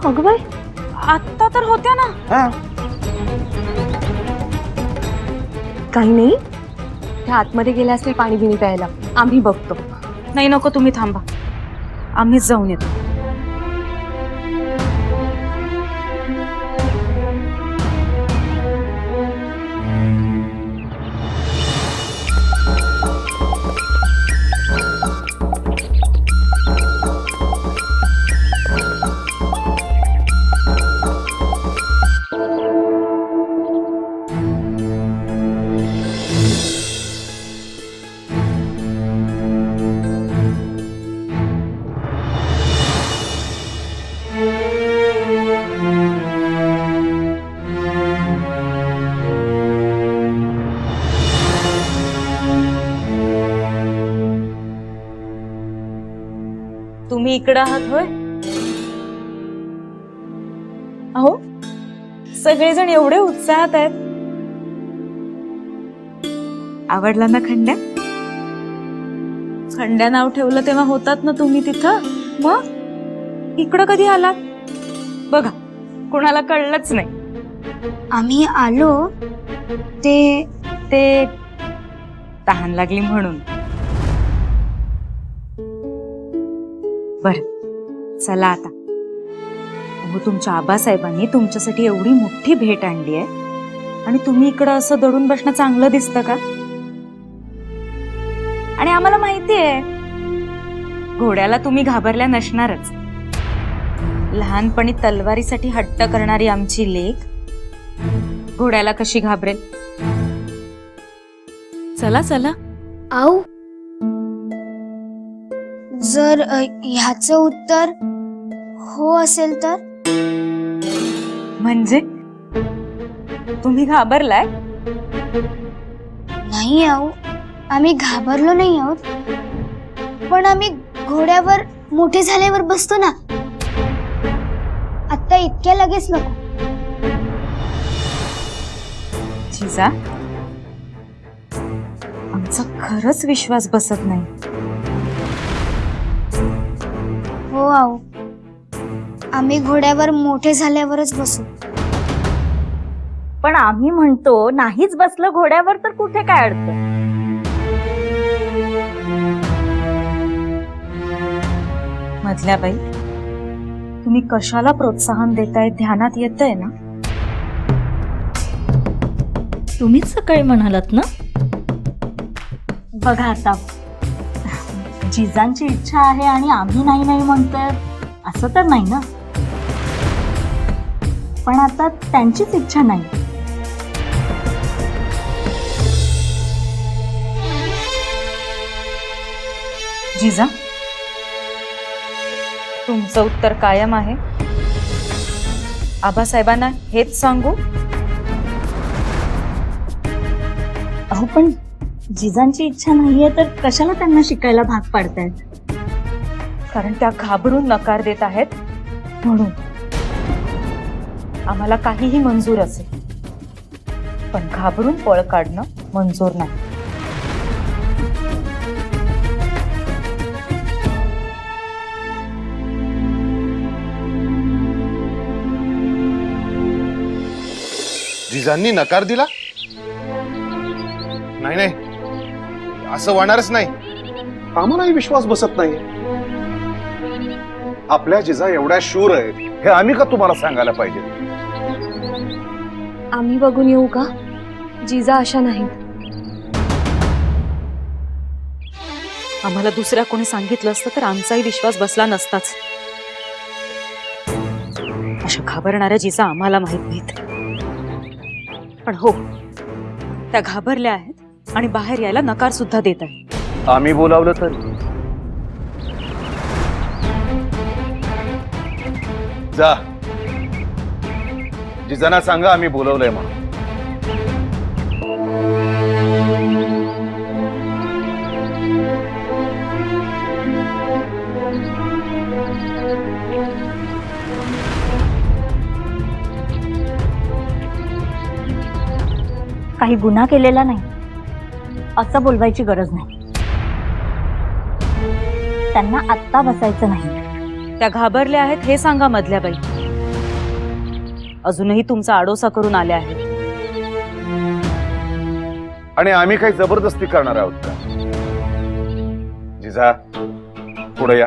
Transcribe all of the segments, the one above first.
अगं बाई, आत्ता तर होत्या ना. काही नाही, त्या आतमध्ये गेल्या असतील पाणी बिणी प्यायला. आम्ही बघतो. नाही नको, तुम्ही थांबा, आम्हीच जाऊन येतो. तुम्ही इकडे आहात होय? अहो, सगळेजण एवढे उत्साहात आहेत. आवडला ना खंड्या? खंड्या नाव ठेवलं तेव्हा होतात ना तुम्ही तिथं. मग इकडं कधी आलात? बघा, कुणाला कळलंच नाही. आम्ही आलो ते तहान लागली म्हणून. बर, चला आता. अहो, तुमच्या आबासाहेबांनी तुमच्यासाठी एवढी मोठी भेट आणली आहे आणि तुम्ही इकडं असं दडून बसणं चांगलं दिसतं का? आणि आम्हाला माहिती आहे, घोड्याला तुम्ही घाबरल्या नसणारच. लहानपणी तलवारीसाठी हट्ट करणारी आमची लेक घोड्याला कशी घाबरेल? चला चला. आऊ, जर ह्याचं उत्तर हो असेल तर? म्हणजे तुम्ही घाबरलाय? नाही आऊ, आम्ही घाबरलो नाही आहोत, पण आम्ही घोड्यावर मोठे झाल्यावर बसतो ना, आता इतक्या लगेच नको. जिजा, आमचा खरंच विश्वास बसत नाही. हो आऊ, आम्ही घोड्यावर मोठे झाल्यावरच बसू. पण आम्ही म्हणतो नाहीच बसलं घोड्यावर तर कुठे काय अडतं? मधल्या बाई, तुम्ही कशाला प्रोत्साहन देताय ध्यानात येतंय ना? तुम्हीच सकाळी म्हणालात ना? बघा आता, जिजांची इच्छा आहे आणि आम्ही नाही नाही म्हणतोय असं तर नाही ना. पण आता त्यांचीच इच्छा नाही. जिजा, तुमचं उत्तर कायम आहे? आबासाहेबांना हेच सांगू? अहो, पण जिजांची इच्छा नाहीये तर कशाला त्यांना शिकायला भाग पाडतायत? कारण त्या घाबरून नकार देत आहेत म्हणून. आम्हाला काहीही मंजूर असेल, पण घाबरून पळ काढणं मंजूर नाही. जिजांनी नकार दिला? नाही नाही, असं होणारच नाही. आम्हालाही विश्वास बसत नाही. आपल्या जिजा एवढ्या शूर आहेत हे आम्ही का तुम्हाला सांगायला पाहिजे? आम्ही बघून येऊ का? जिजा अशा नाहीत. आम्हाला दुसऱ्या कोणी सांगितलं असतं तर आमचाही विश्वास बसला नसताच. अशा घाबरणाऱ्या जिजा आम्हाला माहित नाहीत. पण हो, त्या घाबरल्या आहेत आणि बाहेर यायला नकार सुद्धा देत आहेत. आम्ही बोलावलं तर? जा, जिजांना सांगा आम्ही बोलवलंय म्हणून. काही गुन्हा केलेला नाही असं बोलवायची गरज नाही. त्यांना आत्ता बसायचं नाही. त्या घाबरल्या आहेत हे सांगा मधल्या बाई. अजूनही तुमचा आडोसा करून आले आहेत. आणि आम्ही काही जबरदस्ती करणार आहोत का? जिजा पुढे या.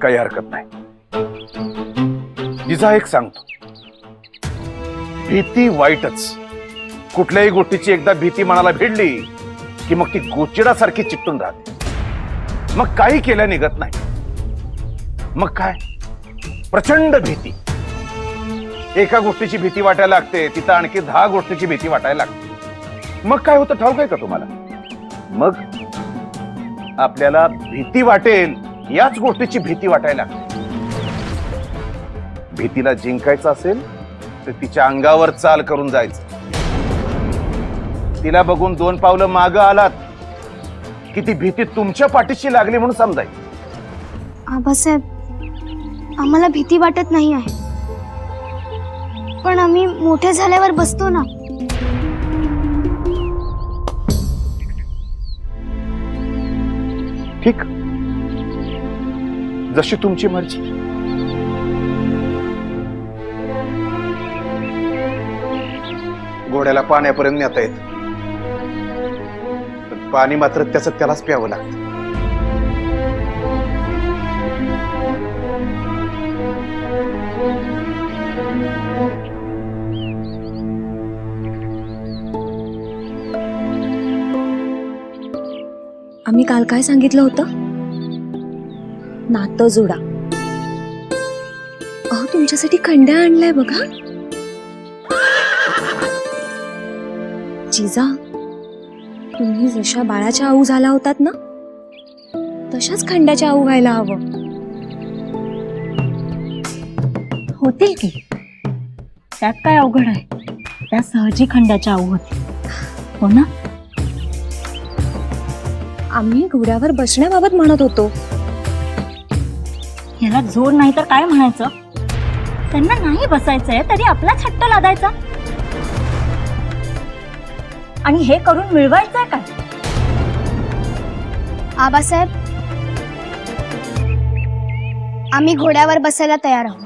काही हरकत नाही. जिजा एक सांगतो, भीती वाईटच. कुठल्याही गोष्टीची एकदा भीती मनाला भिडली की मग ती गोचिडासारखी चिकटून राहते. मग काही केल्या निघत नाही. मग काय प्रचंड भीती. एका गोष्टीची भीती वाटायला लागते, तिथं आणखी 10 गोष्टीची भीती वाटायला लागते. मग काय होतं ठाऊक आहे का तुम्हाला? मग आपल्याला भीती वाटेल याच गोष्टीची भीती वाटायला लागते. भीतीला जिंकायचं असेल तर तिच्या अंगावर चाल करून जायचं. तिला बघून 2 पावलं मागं आलात की ती भीती तुमच्या पाठीशी लागली म्हणून समजायचं. आबासाहेब, आम्हाला भीती वाटत नाही आहे, पण आम्ही मोठे झाल्यावर बसतो ना. ठीक, जशी तुमची मर्जी. घोड्याला पाण्यापर्यंत नेता येत, पण पाणी मात्र त्यालाच प्यावं लागतं. आम्ही काल काय सांगितलं होतं? नातं जोडा. अहो, तुमच्यासाठी खंड्या आणलाय बघा. जिजा, तुम्ही जशा बाळाच्या आऊ झाला होतात ना, तशाच खंड्याच्या आऊ व्हायला हवं. होतील की, त्यात काय अवघड आहे? त्या सहजी खंड्याच्या आऊ होती, हो ना? आम्ही घोड्यावर बसण्याबाबत म्हणत होतो. याला जोर नाही तर काय म्हणायचं? त्यांना नाही बसायचंय तरी आपलाच हट्ट लादायचा. आणि हे करून मिळवायचंय काय? आबासाहेब, आम्ही घोड्यावर बसायला तयार आहोत.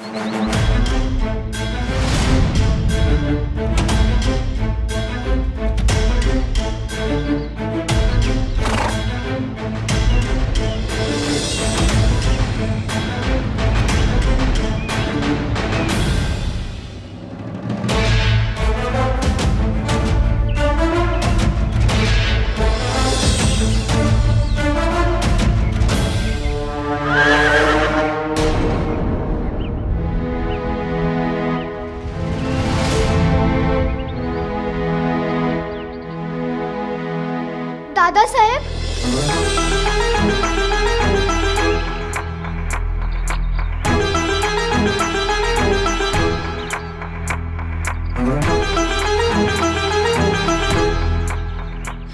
दादासाहेब,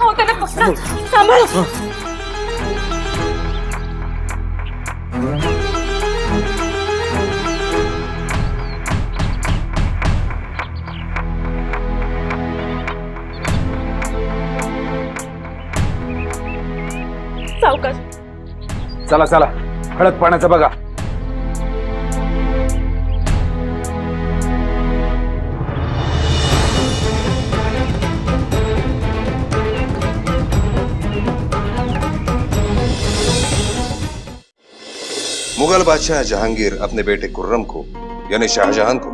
हो, त्याला पकडा. सांभाळा. सावकाश. चला चला, हळद पाण्याचं बघा. मुगल बादशाह जहांगीर अपने बेटे खुर्रम को यानी शाहजहां को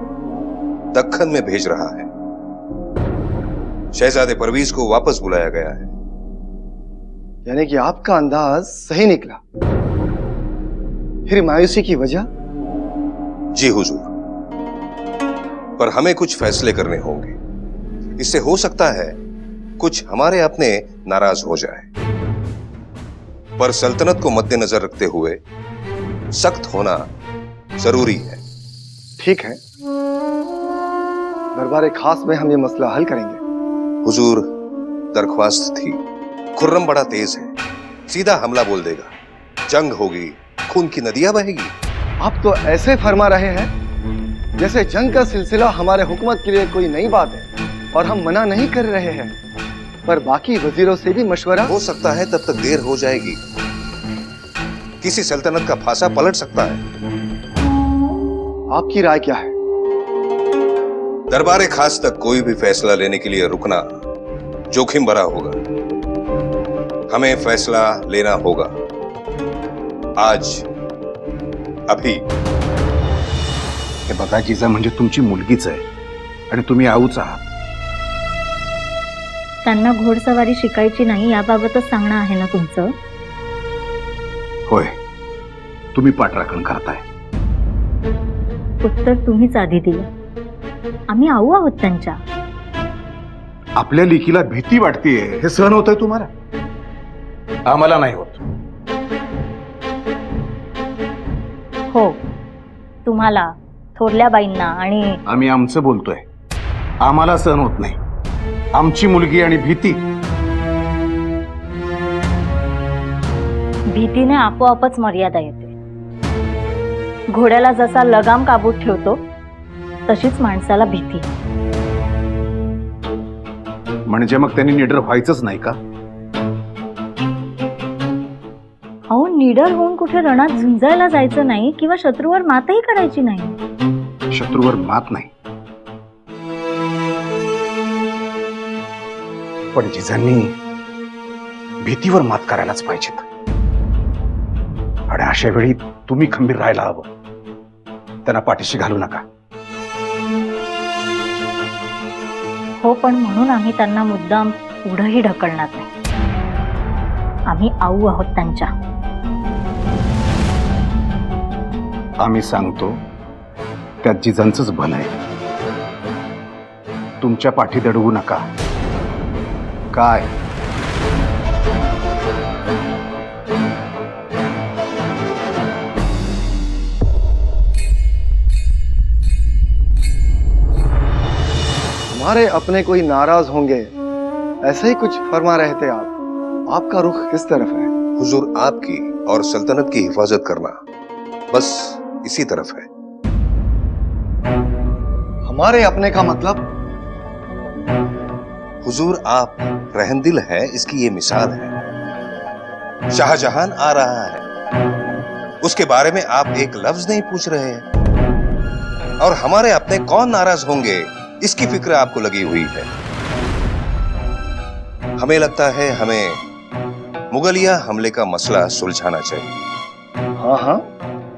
दक्खन में भेज रहा है. शहजादे परवीज को वापस बुलाया गया है. यानी कि आपका अंदाज सही निकला. फिर मायूसी की वजह? जी हुजूर, पर हमें कुछ फैसले करने होंगे. इससे हो सकता है कुछ हमारे अपने नाराज हो जाए, पर सल्तनत को मद्देनजर रखते हुए सख्त होना जरूरी है. ठीक है, दरबार खास में हम ये मसला हल करेंगे. हुजूर, दरख्वास्त थी. खुर्रम बड़ा तेज है, सीधा हमला बोल देगा. जंग होगी, खून की नदियां बहेगी. आप तो ऐसे फरमा रहे हैं जैसे जंग का सिलसिला हमारे हुकूमत के लिए कोई नई बात है, और हम मना नहीं कर रहे हैं. पर बाकी वजीरों से भी मशवरा. हो सकता है तब तक देर हो जाएगी, किसी सल्तनत का फासा पलट सकता है। आपकी राय क्या है? दरबार खास तक कोई भी फैसला लेने के लिए रुकना जोखिम भरा होगा। हमें फैसला लेना होगा आज, अभी। हे बघा जिजा, म्हणजे तुमची मुलगीच आहे आणि तुम्ही आऊच आहात. त्यांना घोडसवारी शिकायची नाही याबाबतच सांगणं आहे ना तुमचं? होय, तुम्ही पाठराखण करताय. उत्तर तुम्हीच आधी दिलं. आम्ही आऊ आहोत त्यांच्या. आपल्या लेकीला भीती वाटतेय हे सहन होतंय तुम्हाला? आम्हाला नाही होत. हो, तुम्हाला, थोरल्या बाईंना आणि आम्ही आमचं बोलतोय. आम्हाला सहन होत नाही. आमची मुलगी आणि भीती. भीतीने आपोआपच मर्यादा येते. घोड्याला जसा लगाम काबूत ठेवतो तशीच माणसाला भीती. म्हणजे मग त्यांनी निडर व्हायचंच नाही का? अहो, निडर होऊन कुठे रणात झुंजायला जायचं नाही किंवा शत्रूवर मातही करायची नाही. शत्रूवर मात नाही, पण जिजांनी भीतीवर मात करायलाच पाहिजेत. आणि अशा वेळी तुम्ही खंबीर राहायला हवं. त्यांना पाठीशी घालू नका. हो, पण म्हणून आम्ही त्यांना मुद्दाम पुढंही ढकलणार नाही. आम्ही आऊ आहोत त्यांच्या. आम्ही सांगतो त्यात जिजांचंच भलं आहे. तुमच्या पाठी दडवू नका. काय हमारे अपने कोई नाराज होंगे, ऐसे ही कुछ फरमा रहे थे आप. आपका रुख किस तरफ है? हुजूर, आपकी और सल्तनत की हिफाजत करना बस इसी तरफ है। हमारे अपने का मतलब? हुजूर, आप रहमदिल है, इसकी ये मिसाल है। शाहजहां आ रहा है, उसके बारे में आप एक लफ्ज नहीं पूछ रहे हैं, और हमारे अपने कौन नाराज होंगे इसकी फिक्र आपको लगी हुई है। हमें लगता है हमें मुगलिया हमले का मसला सुलझाना चाहिए। हाँ हाँ,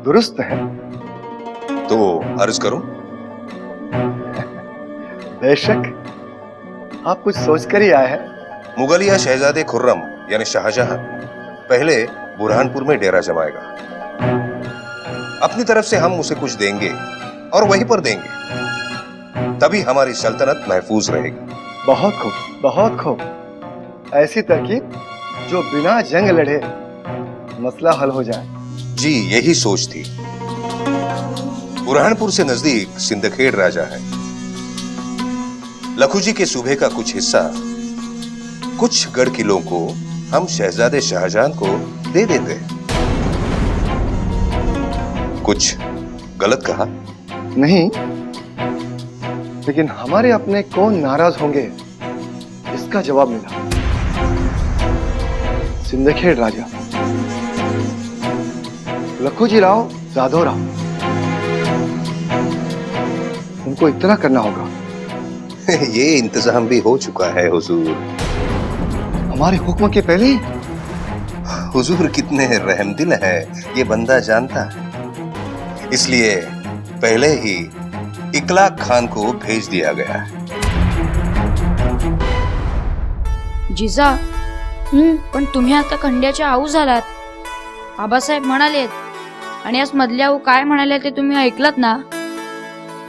दुरुस्त है। तो अर्ज करूं? बेशक, आप कुछ सोचकर ही आए हैं। मुगलिया शहजादे खुर्रम यानी शाहजहां पहले बुरहानपुर में डेरा जमाएगा। अपनी तरफ से हम उसे कुछ देंगे और वहीं पर देंगे, तभी हमारी सल्तनत महफूज रहेगी। बहुत खूब, बहुत खूब। ऐसी तरकीब जो बिना जंग लड़े मसला हल हो जाए। जी, यही सोच थी। बुरहानपुर से नजदीक सिंदखेड़ राजा है। लखुजी के सूबे का कुछ हिस्सा कुछ गढ़ किलों को हम शहजादे शाहजहां को दे देते हैं। कुछ गलत कहा? नहीं, लेकिन हमारे अपने कौन नाराज होंगे इसका जवाब मिला। सिंदखेड़ राजा लखुजी राव जादव राव, उनको इतना करना होगा। ये इंतजाम भी हो चुका है हुजूर। हमारे हुक्म के पहले ही? हुजूर कितने रहमदिल है ये बंदा जानता है, इसलिए पहले ही इकलाक खान को भेज दिया गया है। जिजा, पण तुम्ही आता खंड्याच्या आऊ झालात. आबासाहेब म्हणालेत, आणि आज मधल्या आऊ काय म्हणाले ते तुम्ही ऐकलात ना?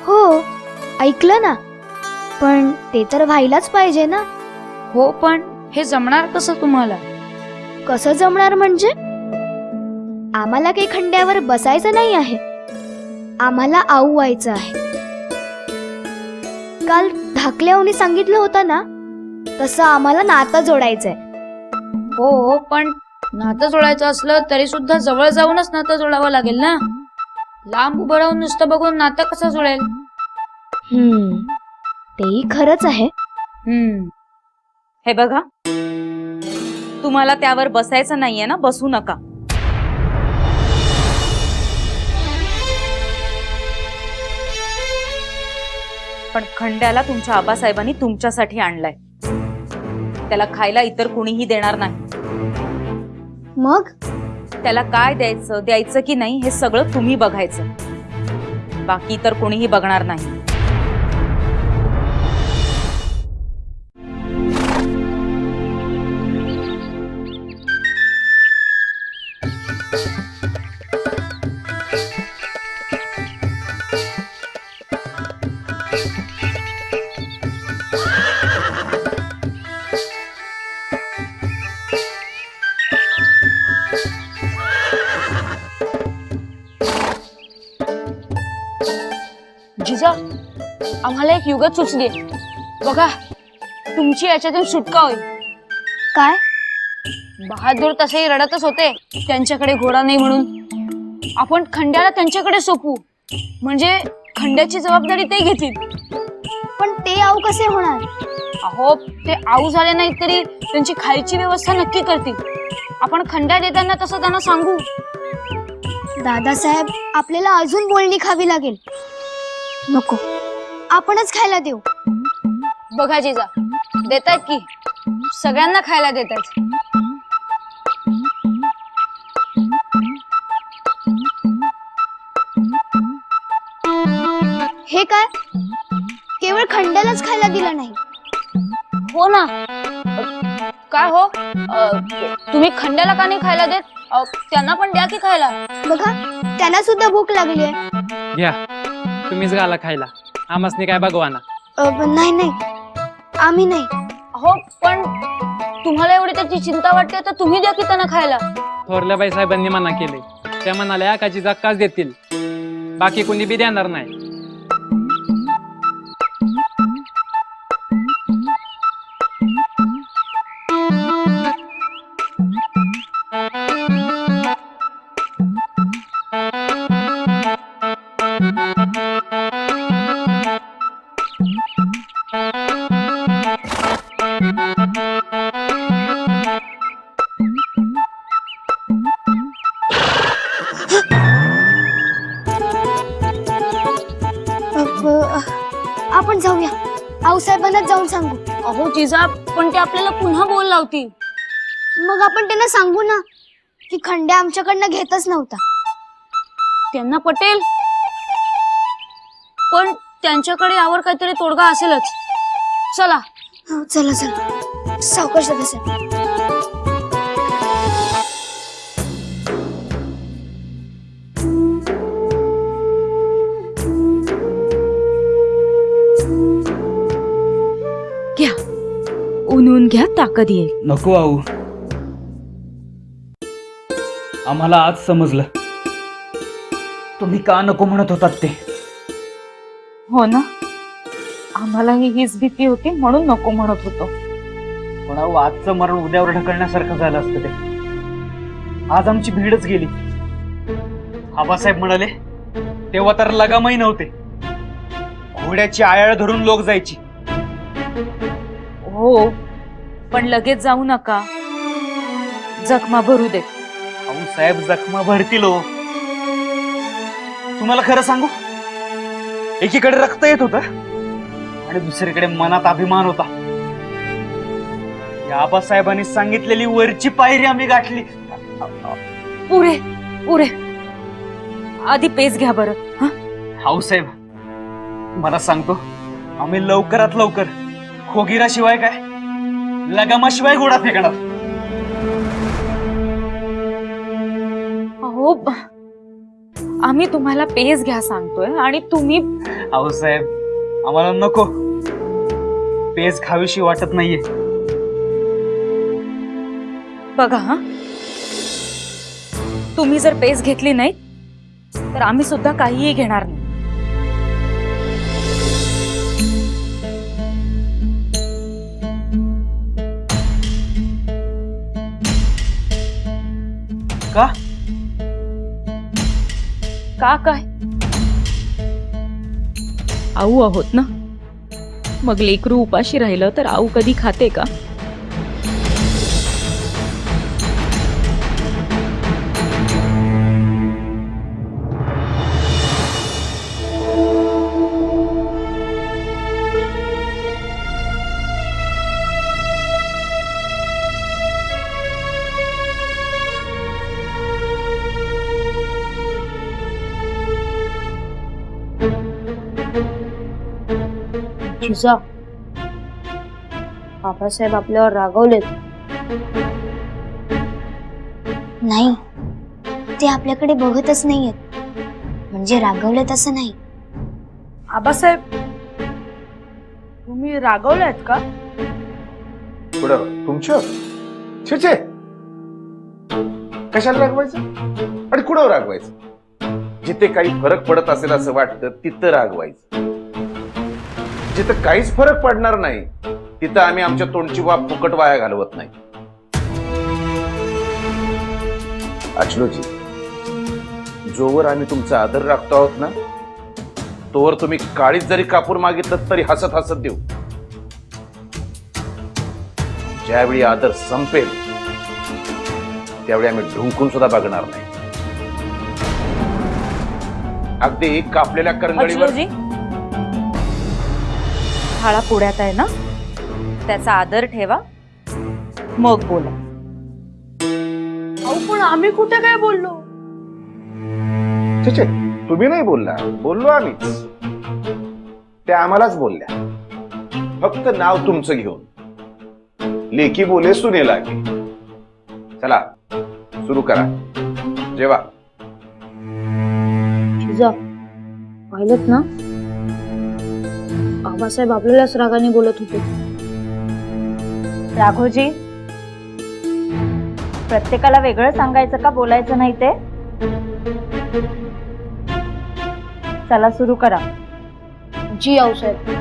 हो, ऐकलं ना, पण ते तर व्हायलाच पाहिजे ना. हो, पण हे जमणार कसं तुम्हाला? कसं जमणार म्हणजे? आम्हाला काही खंड्यावर बसायचं नाही आहे, आम्हाला आऊ व्हायचं आहे. काल धाकल्याऊनी सांगितलं होतं ना, तसं आम्हाला नातं जोडायचंय. हो, पण नातं जोडायचं असलं तरी सुद्धा जवळ जाऊनच नातं जोडावं लागेल ना. लांब उभं राहून नुसतं बघून नातं कसं जोडेल? तेही खरंच आहे. हे बघा, तुम्हाला त्यावर बसायचं नाहीये ना, बसू नका. पण खंड्याला तुमच्या आबासाहेबांनी तुमच्यासाठी आणलाय. त्याला खायला इतर कुणीही देणार नाही. मग त्याला काय द्यायचं की नाही हे सगळं तुम्ही बघायचं. बाकी तर कोणीही बघणार नाही. जिजा, आम्हाला एक युगत सुचली. बघा, तुमची याच्यातून सुटका होईल. काय? बहादूर तसेही रडतच होते त्यांच्याकडे घोडा नाही म्हणून. आपण खंड्याला त्यांच्याकडे सोपू, म्हणजे खंड्याची जबाबदारी ते घेतील. पण ते आऊ कसे होणार? अहो, ते आऊ झाले नाहीत तरी त्यांची खायची व्यवस्था नक्की करतील. आपण खंड्या देताना तसं त्यांना सांगू. दादासाहेब, आपल्याला अजून बोलणी खावी लागेल. नको, आपणच खायला देऊ. बघा जिजा, देतायत की, सगळ्यांना खायला देतायत. हे काय? केवळ खंड्यालाच खायला दिलं नाही. हो ना. काय हो, तुम्ही खंड्याला का नाही खायला देत? त्यांना पण द्या की खायला. बघा, त्यांना सुद्धा भूक लागली आहे. घ्या, तुम्हीच घाला खायला. आमासनी काय भगवाना. नाही नाही, आम्ही नाही. हो, पण तुम्हाला एवढी त्याची चिंता वाटते तर तुम्ही द्या की त्यांना खायला. थोरल्या बाई साहेबांनी मना केले. त्या म्हणाल्या आकाची जाक्काच देतील, बाकी कोणी बी देणार नाही. आपण जाऊया, आऊसाहेबांनाच जाऊन सांगू. अहो जिजा, पण ते आपल्याला पुन्हा बोल लावतील. मग आपण त्यांना सांगू ना की खंड्या आमच्याकडनं घेतच नव्हता. त्यांना पटेल, पण त्यांच्याकडे यावर काहीतरी तोडगा असेलच. चला. हो, चला चला, सावकाश दादासाहेब. घ्या, ऊन घ्या, ताकद येईल. नको आऊ, आम्हाला आज समजलं तुम्ही का नको म्हणत होतात ते. हो ना, आम्हालाही हीच भीती होती म्हणून नको म्हणत होतो. पण आऊ, आजचं मरण उद्यावर ढकलण्यासारखं झालं असतं ते. आज आमची भीडच गेली. आबासाहेब म्हणाले तेव्हा तर लगामही नव्हते. घोड्याची आयाळ धरून लोक जायची. हो, पण लगेच जाऊ नका, जखमा भरू देत. आऊ साहेब, जखमा भरतील हो. तुम्हाला खरं सांगू, एकीकडे रक्त येत होतं आणि दुसरीकडे मनात अभिमान होता. या आबासाहेबांनी सांगितलेली वरची पायरी आम्ही गाठली. पुरे पुरे, आधी पेज घ्या बरं. हा, हाऊसाहेब, मला सांगतो, आम्ही लवकरात लवकर खोगीराशिवाय काय, लगामाशिवाय घोडा फेकणार. हो, आम्ही तुम्हाला पेज घ्या सांगतोय आणि तुम्ही. हाऊसाहेब, आम्हाला नको, पेज खावीशी वाटत नाहीये. बघा, हा, तुम्ही जर पेज घेतली नाही तर आम्ही सुद्धा काहीही घेणार नाही. का? का काय? आऊ आहोत ना, मग लेकरू उपाशी राहिलं तर आऊ कधी खाते का? जिजा, बाबासाहेब आपल्यावर रागवलेत. नाही, ते आपल्याकडे बघतच नाहीयेत. म्हणजे रागवलेत असं नाही. आबासाहेब, तुम्ही रागवलात का? कुठं तुमच्या छे छे, कशाला रागवायचं आणि कुठं रागवायचं? जिथे काही फरक पडत असेल असं वाटतं तिथं रागवायचं. जिथं काहीच फरक पडणार नाही तिथं आम्ही आमच्या तोंडची वाफ फुकट वाया घालवत नाही. अचलोजी, जोवर आम्ही तुमचा आदर राखतो आहोत ना, तोवर तुम्ही काळीच जरी कापूर मागितलं तरी हसत हसत देऊ. ज्यावेळी आदर संपेल त्यावेळी आम्ही ढुंकून सुद्धा बघणार नाही. अगदी कापलेल्या करंगळीवर. अचलोजी, थाळा पुढ्यात आहे ना, त्याचा आदर ठेवा, मग बोला. अहो पण आम्ही कुठे काय बोललो? छे छे, तुम्ही नाही बोलला, बोललो आम्हीच. त्या आम्हालाच बोलल्या, फक्त नाव तुमचं घेऊन. लेकी बोले सुने लागे. चला सुरू करा, जेवा. जिजा, पाहिलं ना, बाबासाहेब आपल्यालाच रागाने बोलत होते. राघोजी, प्रत्येकाला वेगळं सांगायचं का, बोलायचं नाही ते? चला सुरू करा. जी आऊसाहेब.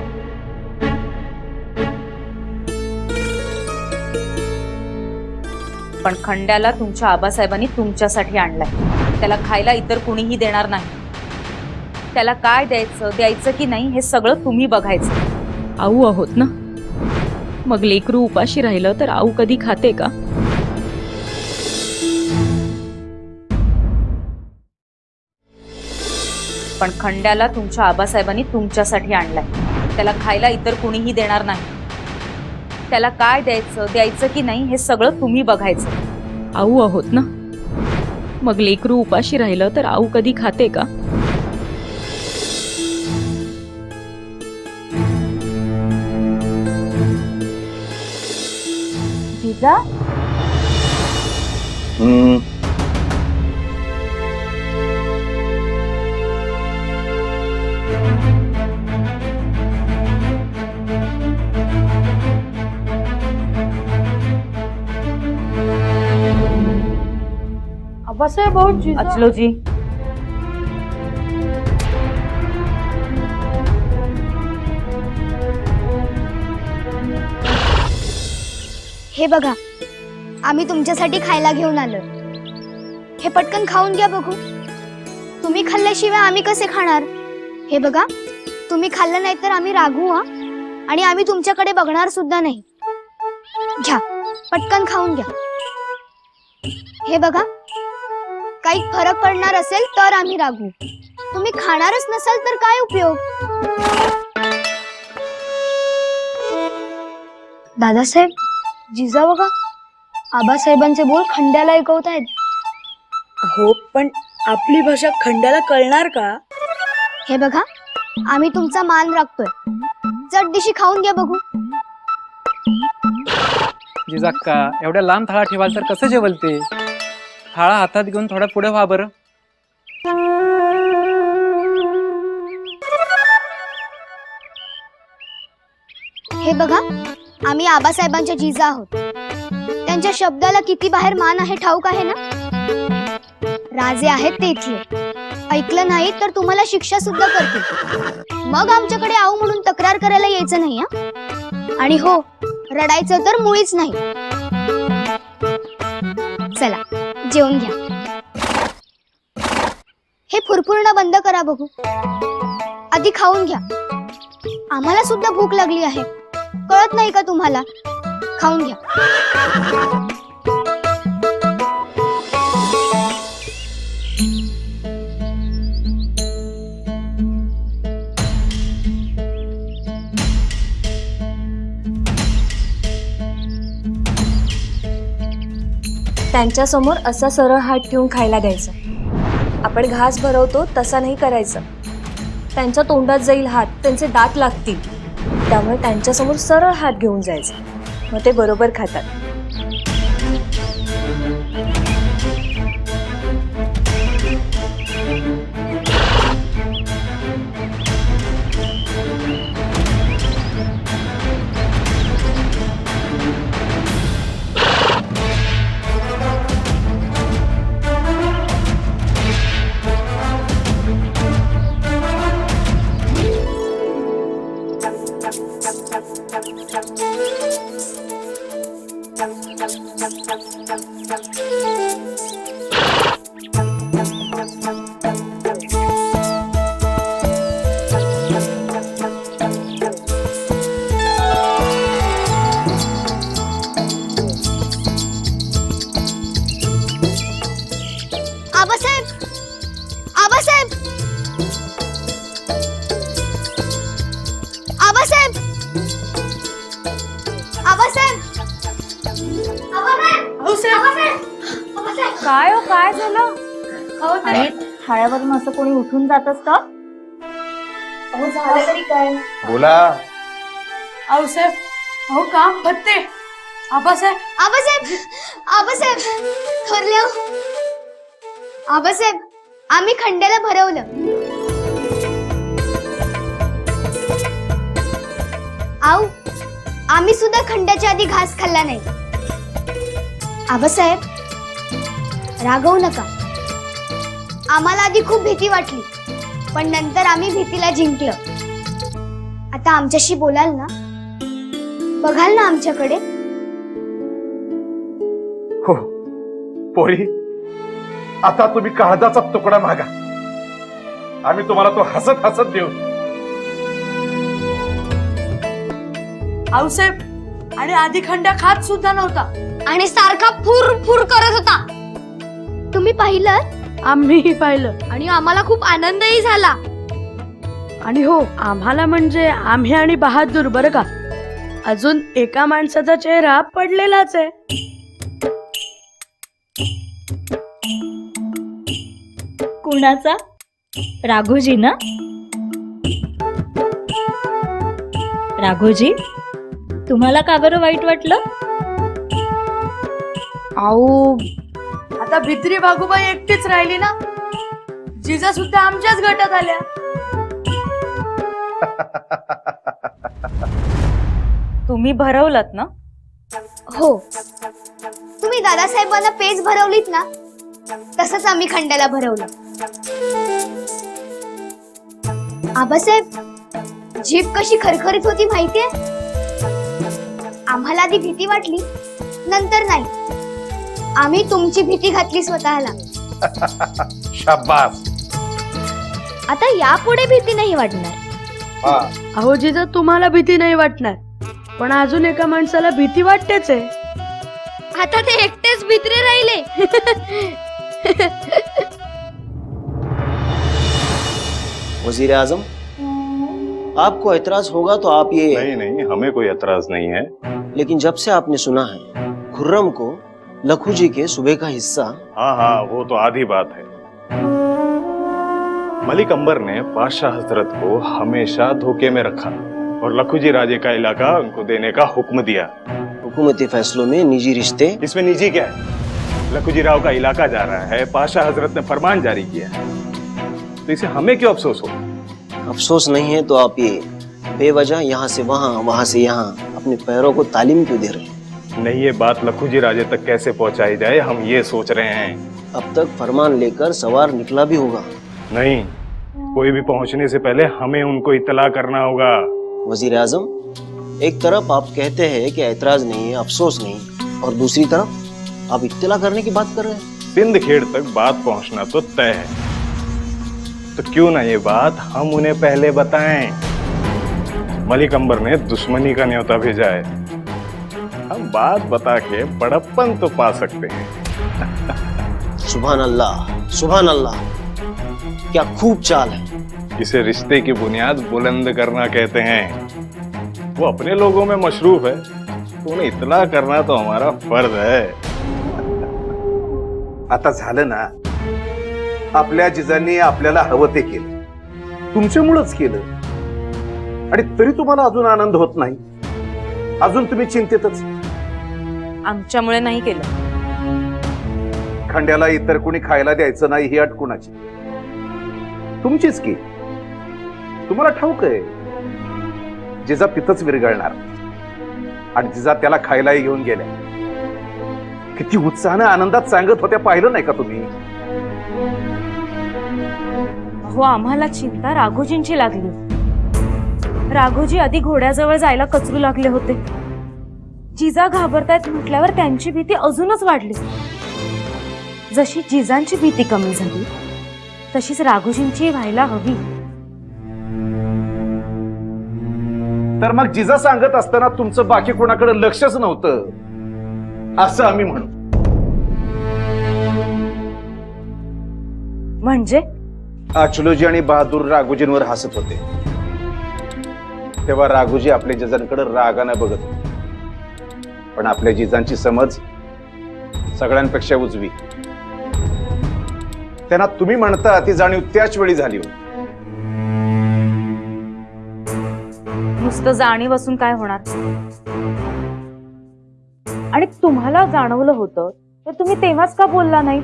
पण खंड्याला तुमच्या आबासाहेबांनी तुमच्यासाठी आणलाय. त्याला खायला इतर कुणीही देणार नाही. त्याला काय द्यायचं की नाही हे सगळं तुम्ही बघायचं. आऊ आहोत ना, मग लेकरू उपाशी राहिलं तर आऊ कधी खाते का? पण खंड्याला तुमच्या आबासाहेबांनी तुमच्यासाठी आणलाय. त्याला खायला इतर कुणीही देणार नाही. त्याला काय द्यायचं की नाही हे सगळं तुम्ही बघायचं. आऊ आहोत ना, मग लेकरू उपाशी राहिलं तर आऊ कधी खाते का? जिजा, आबासाहेब, अहो जिजा. अचलोजी, हे बघा, आम्ही तुमच्यासाठी खायला घेऊन आलो. हे पटकन खाऊन घ्या बघू. तुम्ही खाल्ल्याशिवाय आम्ही कसे खाणार? हे बघा, तुम्ही खाल्लं नाही तर आम्ही रागू हा, आणि आम्ही तुमच्याकडे बघणार सुद्धा नाही. घ्या, पटकन खाऊन घ्या. हे बघा, काही फरक पडणार असेल तर आम्ही रागू. तुम्ही खाणारच नसाल तर काय उपयोग? दादासाहेब, जिजा बघा, आबासाहेबांचे बोल खंड्याला ऐकवतायत. हो, पण आपली भाषा खंड्याला कळणार का? हे बघा, आम्ही तुमचा मान राखतोय. चटदिशी खाऊन घ्या बघू. जिजाक्का, एवढ्या लांब थाळा ठेवाल तर कसं जेवल ते? थाळा हातात घेऊन थोडा पुढे व्हा बरं. हे बघा, आम्ही आबासाहेबांच्या जिजा आहोत. त्यांच्या शब्दाला किती बाहेर मान आहे ठाऊक आहे ना. राजे आहेत ते इथले. ऐकलं नाही तर तुम्हाला शिक्षा सुद्धा करतील. मग आमच्याकडे आऊ म्हणून तक्रार करायला यायचं नाही हा. आणि हो, रडायचं तर मुळीच नाही. चला जेवून घ्या. हे फुरफुरणं बंद करा बघू. आधी खाऊन घ्या. आम्हाला सुद्धा भूक लागली आहे. कळत नाही का तुम्हाला? खाऊन घ्या. त्यांच्यासमोर असा सरळ हात ठेवून खायला द्यायचा. आपण घास भरवतो तसा नाही करायचं. त्यांच्या तोंडात जाईल हात, त्यांचे दात लागतील. त्यामुळे त्यांच्यासमोर सरळ हात घेऊन जायचं, मग ते बरोबर खातात. आबासाहेब, आबासाहेब, आबासाहेब, आबासाहेब, काय हो, काय झालं? आणि थाळ्यावरून असं कोणी उठून जात असतं? अहो झालं तरी काय? बोला. आऊसाहेब, अहो काम फत्ते. आबासाहेब, आबासाहेब, आबासाहेब, थोरले हो. आबासाहेब, आम्ही खंड्याला भरवलं. आऊ, आम्ही सुद्धा खंड्याच्या आधी घास खाल्ला नाही. आबासाहेब, रागवू नका. आम्हाला आधी खूप भीती वाटली, पण नंतर आम्ही भीतीला जिंकलं. आता आमच्याशी बोलाल ना? बघाल ना आमच्याकडे? हो पोरी, आता तुम्ही काळजाचा तुकडा मागा, आम्ही तुम्हाला तो हसत हसत देऊ. आऊसाहेब, आणि आधी खंड्या खात सुद्धा नव्हता आणि सारखा फुर फुर करत होता. तुम्ही पाहिलं? आम्हीही पाहिलं आणि आम्हाला खूप आनंदही झाला. आणि हो, आम्हाला म्हणजे आम्ही आणि बहादूर बरं का. अजून एका माणसाचा चेहरा पडलेलाच आहे. कुणाचा? राघोजी ना? राघोजी, तुम्हाला का बरं वाईट वाटलं? आऊ, आता भित्री भागूबाई एकटीच राहिली ना. जिजा सुद्धा आमच्याच गटात आल्या. तुम्ही भरवलत ना? हो, तुम्ही दादासाहेबांना पेज भरवलीत ना, तसंच आम्ही खंड्याला भरवलं. आबासाहेब, जीभ कशी खरखरीत होती माहितीये? आम्हाला आधी भीती वाटली, नंतर नाही. आम्ही तुमची भीती घातली स्वतःला. शाबास. आता यापुढे भीती नाही वाटणार. अहो जिजा, तुम्हाला भीती नाही वाटणार, पण अजून एका माणसाला भीती वाटतेच आहे. आता ते एकटेच भित्रे राहिले. वजीर आजम, आपको एतराज होगा तो आप ये... नहीं नहीं, हमें कोई एतराज नहीं है. लेकिन जब से आपने सुना है खुर्रम को लखू जी के सुबह का हिस्सा... हाँ हाँ, वो तो आधी बात है. मलिक अंबर ने बादशाह हजरत को हमेशा धोखे में रखा और लखू जी राजे का इलाका उनको देने का हुक्म दिया. हुकूमती फैसलों में निजी रिश्ते... इसमें निजी क्या है? लखू जी राव का इलाका जा रहा है, बादशाह हजरत ने फरमान जारी किया है, तो इसे हमें क्यों अफसोस हो? अफसोस नहीं है तो आप ये बेवजह यहाँ से वहाँ, वहाँ से यहाँ अपने पैरों को तालीम क्यों दे रहे हैं? नहीं, ये बात लखू जी राजे तक कैसे पहुँचाई जाए, हम ये सोच रहे हैं. अब तक फरमान लेकर सवार निकला भी होगा. नहीं, कोई भी पहुँचने से पहले हमें उनको इत्तला करना होगा. वजीर आजम, एक तरफ आप कहते हैं कि ऐतराज नहीं है, अफसोस नहीं, और दूसरी तरफ आप इत्तला करने की बात कर रहे हैं. सिंध खेड़ तक बात पहुंचना तो तय है, तो क्यों ना ये बात हम उन्हें पहले बताएं. मलिक अंबर ने दुश्मनी का न्योता भेजा है, हम बात बता के बड़प्पन तो पा सकते हैं. सुभान अल्लाह, सुभान अल्लाह, क्या खूब चाल है. इसे रिश्ते की बुनियाद बुलंद करना कहते हैं. वो अपने लोगों में मशरूफ है, तो उन्हें इत्तला करना तो हमारा फर्ज है. आता झालं ना, आपल्या जिजांनी आपल्याला हवं ते केलं, तुमच्यामुळंच केलं, आणि तरी तुम्हाला अजून आनंद होत नाही. अजून तुम्ही चिंतेतच. आमच्यामुळे नाही केलं. खंड्याला इतर कोणी खायला द्यायचं नाही ही अट कुणाची? तुमचीच की. तुम्हाला ठाऊक आहे जिजा तिथंच विरघळणार आणि जिजा त्याला खायलाही घेऊन गेल्या. किती उत्साहानं आनंदात सांगत होत्या पाहिलं नाही का तुम्ही? हो, आम्हाला चिंता राघोजींची लागली. राघोजी आधी घोड्याजवळ जायला कचरू लागले होते. जिजा घाबरतायत म्हटल्यावर त्यांची भीती अजूनच वाढली. जशी जिजांची भीती कमी झाली तशीच राघोजींची व्हायला हवी. तर मग जिजा सांगत असताना तुमचं बाकी कोणाकडे लक्षच नव्हतं असं आम्ही म्हणू. म्हणजे अचलोजी आणि बहादूर राघोजींवर हसत होते तेव्हा राघोजी आपल्या जिजांकडे रागाने बघत होते. पण आपल्या जिजांची समज सगळ्यांपेक्षा उजवी. त्यांना तुम्ही म्हणता ती जाणीव त्याच वेळी झाली होती. नुसतं जाणीव असून काय होणार? आणि तुम्हाला जाणवलं होतं तर तुम्ही तेव्हाच का बोलला नाही?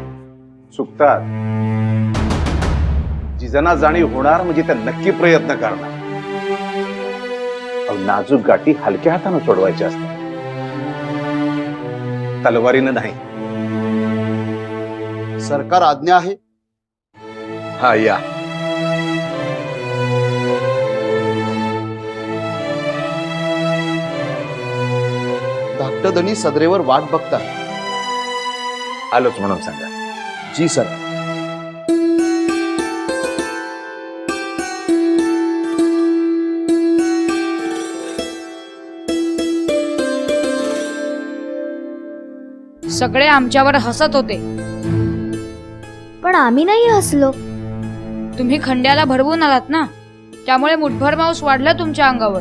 चुकतात. जिजांना जाणीव होणार म्हणजे त्या नक्की प्रयत्न करणार. नाजूक गाठी हलक्या हाताने सोडवायच्या असतात, तलवारीनं नाही. सरकार आज्ञा आहे. हा या. धाकटधनी सदरेवर वाट बघतात. आलोच म्हणून सांगा. जी सर. सगळे आमच्यावर हसत होते. पण आम्ही नाही हसलो. तुम्ही खंड्याला भरवून आलात ना, त्यामुळे मुठभर मांस वाढलं तुमच्या अंगावर.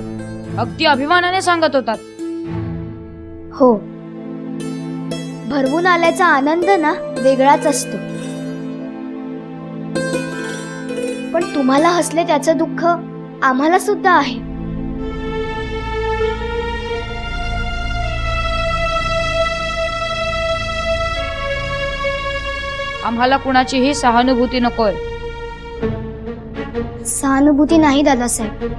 अगदी अभिमानाने सांगत होतात. हो, भरवून आल्याचा आनंद ना वेगळाच असतो. पण तुम्हाला हसले त्याचं दुःख आम्हाला सुद्धा आहे. आम्हाला कुणाचीही सहानुभूती नकोय. सहानुभूती नाही दादासाहेब,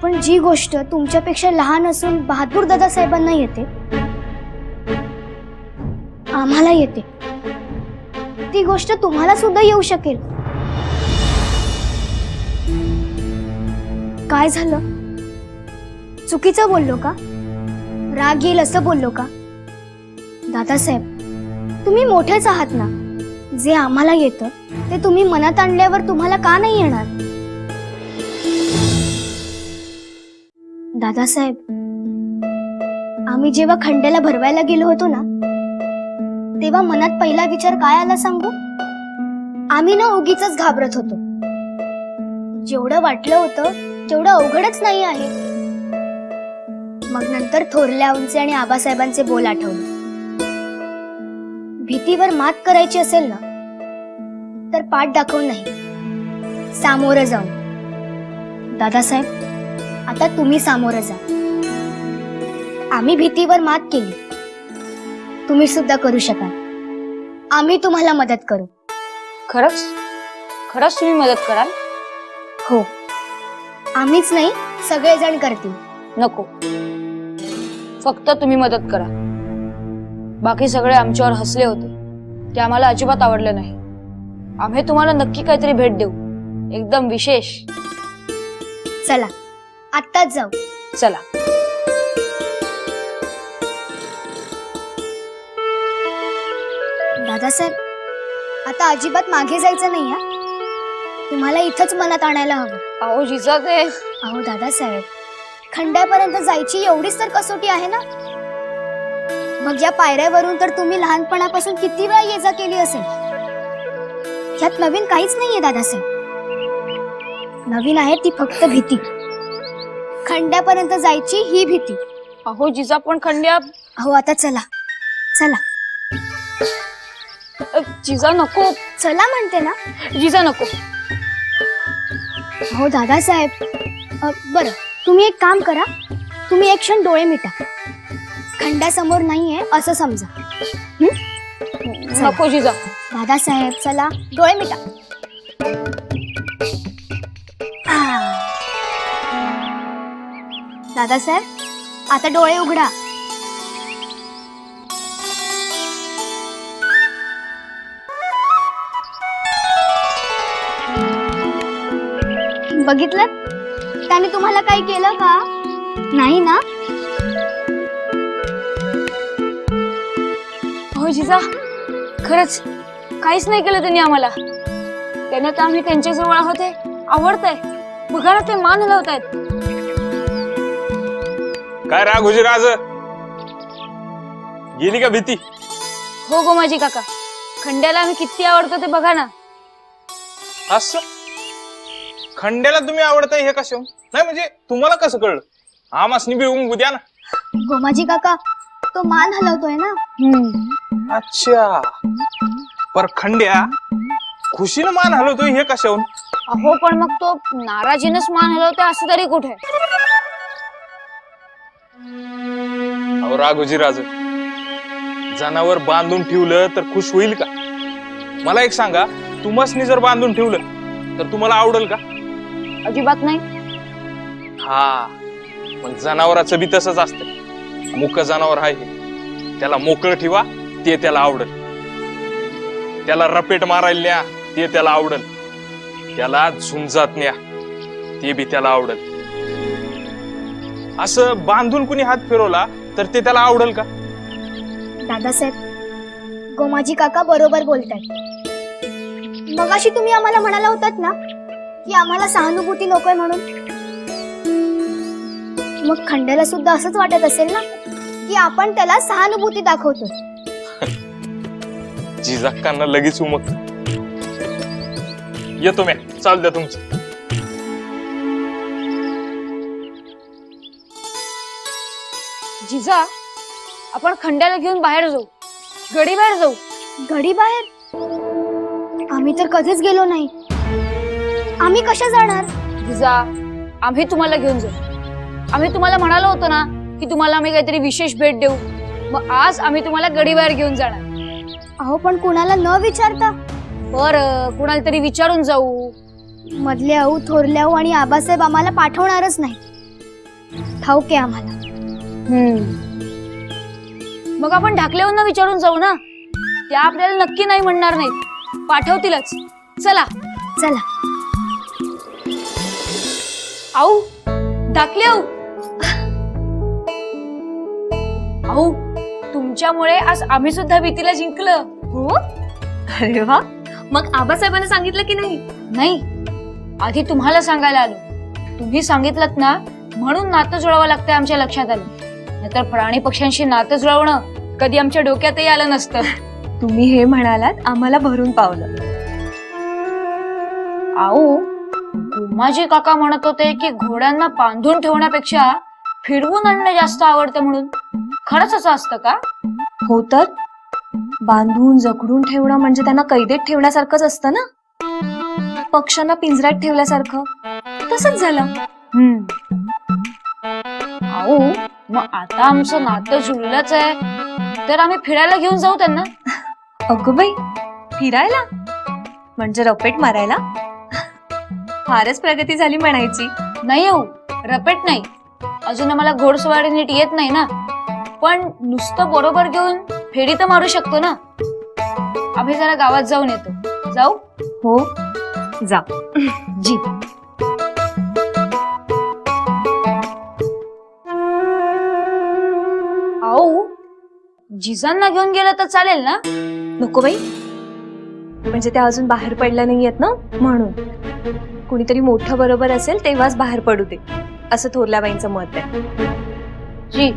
पण जी गोष्ट तुमच्यापेक्षा लहान असून बहादूर दादासाहेबांना येते आम्हाला येते, ती गोष्ट तुम्हाला सुद्धा येऊ शकेल. काय झालं? चुकीचं बोललो का? राग येईल असं बोललो का? दादासाहेब, तुम्ही मोठेच आहात ना. जे आम्हाला येतं ते तुम्ही मनात आणल्यावर तुम्हाला का नाही येणार? दादासाहेब, आम्ही जेव्हा खंड्याला भरवायला गेलो होतो ना, तेव्हा मनात पहिला विचार काय आला सांगू? आम्ही ना उगीच घाबरत होतो. जेवढं वाटलं होतं तेवढं अवघडच नाही आहे. मग नंतर थोरल्या उंचे आणि आबासाहेबांचे बोल आठवले. भीतीवर मात करायची असेल ना तर पाठ दाखवून नाही, सामोरं जाऊन. दादासाहेब, आता तुम्ही सामोरं जा. आम्ही भीतीवर मात केली, तुम्ही सुद्धा करू शकाल. आम्ही तुम्हाला मदत करू. खरंच खरंच तुम्ही मदत कराल? हो, आम्हीच नाही सगळेजण करतील. नको, फक्त तुम्ही मदत करा. बाकी सगळे आमच्यावर हसले होते, ते आम्हाला अजिबात आवडले नाही. आम्ही तुम्हाला नक्की काहीतरी भेट देऊ, एकदम विशेष. चला आत्ताच जाऊ. चला. दादासाहेब, आता अजिबात मागे जायचं नाही. तुम्हाला इथंच मनात आणायला हवं. अहो जिजा, ते अहो दादासाहेब, खंड्यापर्यंत जायची एवढीच तर कसोटी आहे ना. मग या पायऱ्यावरून तर तुम्ही लहानपणापासून किती वेळा ये जा केली असेल. यात नवीन काहीच नाहीये दादासाहेब. नवीन आहे ती फक्त भीती. खंड्यापर्यंत जायची ही भीती. अहो जिजा, पण खंड्या. अहो आता चला चला. जिजा नको. चला म्हणते ना. जिजा नको. हो दादासाहेब, बरं, तुम्ही एक काम करा, तुम्ही एक क्षण डोळे मिटा. खंडासमोर नाहीये असं समजा. नको जिजा. दादासाहेब चला डोळे मिटा. दादासाहेब आता डोळे उघडा. बघितलं त्याने तुम्हाला काही केलं का? नाही ना? हो जिजा, खरंच काहीच नाही केलं त्यांनी आम्हाला. त्यानं तर आम्ही त्यांच्या जवळ आहोत हे आवडतंय. बघा ना ते मान हलवतायत. काय राग हुजी राज गेली का भीती? हो गोमाजी काका, खंड्याला आम्ही किती आवडतो ते बघा ना. असं खंड्याला तुम्ही आवडताय हे कसं? नाही म्हणजे तुम्हाला कसं कळलं? आमासनी बी उद्या ना. गोमाजी काका तो मान हलवतोय ना. अच्छा, पर खंड्या खुशीनं मान हलवतोय हे कशाहून? अहो पण मग तो नाराजीनच मान हलवतोय असं तरी कुठे? अहो राघोजी राज, जनावर बांधून ठेवलं तर खुश होईल का? मला एक सांगा, तुम्हासनी जर बांधून ठेवलं तर तुम्हाला आवडेल का? अजिबात नाही. हा, पण जनावराचं बी तसंच असतं. मुक जनावर आहे त्याला मोकळं ठेवा ते त्याला आवडल. त्याला रपेट मारायला न्या ते त्याला आवडल. त्याला झुंजात न्या ते बी त्याला आवडल. असं बांधून कुणी हात फिरवला तर ते त्याला आवडल का? दादासाहेब गोमाजी काका बरोबर बोलतायत. मगाशी तुम्ही आम्हाला म्हणाला होतात ना की आम्हाला सहानुभूती नकोय म्हणून. मग खंड्याला सुद्धा असंच वाटत असेल ना की आपण त्याला सहानुभूती दाखवतो. जिजाक्कांना लगेच उमग. येतो मी, चाल द्या तुमचं. जिजा, आपण खंड्याला घेऊन बाहेर जाऊ, गडी बाहेर जाऊ. गडी बाहेर? आम्ही तर कधीच गेलो नाही. आम्ही कशा जाणार? जिजा, आम्ही तुम्हाला घेऊन जाऊ. आम्ही तुम्हाला म्हणालो होतो ना की तुम्हाला आम्ही काहीतरी विशेष भेट देऊ. मग आज आम्ही तुम्हाला गडी बाहेर घेऊन जाणार. अहो पण कुणाला न विचारता? बरं, कुणाला तरी विचारून जाऊ. मधले आऊ, थोरले आऊ आणि आबासाहेब आम्हाला पाठवणारच नाही, ठाऊक आहे आम्हाला. मग आपण ढाकलेवांना विचारून जाऊ ना. त्या आपल्याला नक्की नाही म्हणणार नाहीत, पाठवतीलच. चला चला. आऊ, ढाकले आऊ. आऊ, तुमच्यामुळे आज आम्ही सुद्धा भीतीला जिंकलं. हो, अरे वा. मग आबासाहेबांना सांगितलं की नाही? नाही, आधी तुम्हाला सांगायला आलो. तुम्ही सांगितलं ना म्हणून नातं जुळवावं लागतंय आमच्या लक्षात आलं. नाहीतर प्राणी पक्ष्यांशी नातं जुळवणं कधी आमच्या डोक्यातही आलं नसतं. तुम्ही हे म्हणालात आम्हाला भरून पावलं. आऊ, गोमाजी काका म्हणत होते की घोड्यांना बांधून ठेवण्यापेक्षा फिरवून आणणं जास्त आवडतं म्हणून. खरंच असं असतं का? हो तर, बांधून जखडून ठेवणं म्हणजे त्यांना कैदेत ठेवण्यासारखंच असतं ना. पक्ष्यांना पिंजऱ्यात ठेवल्यासारखं. तसंच झालं. आऊ, मग आता आमचं नातं जुळलंच आहे तर आम्ही फिरायला घेऊन जाऊ त्यांना. अगं बाई, फिरायला म्हणजे रपेट मारायला? फारच प्रगती झाली म्हणायची. नाही आऊ, रपेट नाही. अजून आम्हाला घोडसवारी नीट येत नाही ना. पण नुसतं बरोबर घेऊन फेरी तर मारू शकतो ना. आम्ही जरा गावात जाऊन येतो. जाऊ? हो, जा. जी. आऊ, जिजांना घेऊन गेलं तर चालेल ना? नको बाई, म्हणजे त्या अजून बाहेर पडल्या नाहीयेत ना, म्हणून. कुणीतरी मोठं बरोबर असेल तेव्हाच बाहेर पडू दे, असं थोरल्याबाईंचं मत आहे. जी.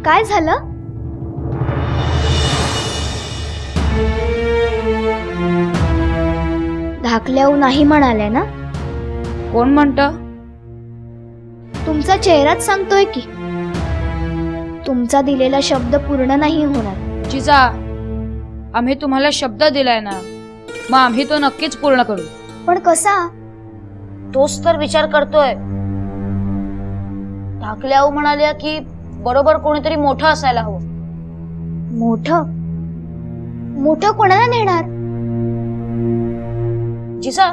काय झालं? धाकल्याऊ नाही म्हणाले ना? कोण म्हणत? तुमचा चेहराच सांगतोय की तुमचा दिलेला शब्द पूर्ण नाही होणार. जिजा, आम्ही तुम्हाला शब्द दिलाय ना, मग आम्ही तो नक्कीच पूर्ण करू. पण कसा? तोच तर विचार करतोय. धाकल्याऊ म्हणाल्या की बरोबर कोणीतरी मोठं असायला हवं. मोठं मोठं कोणाला नेणार? जिजा,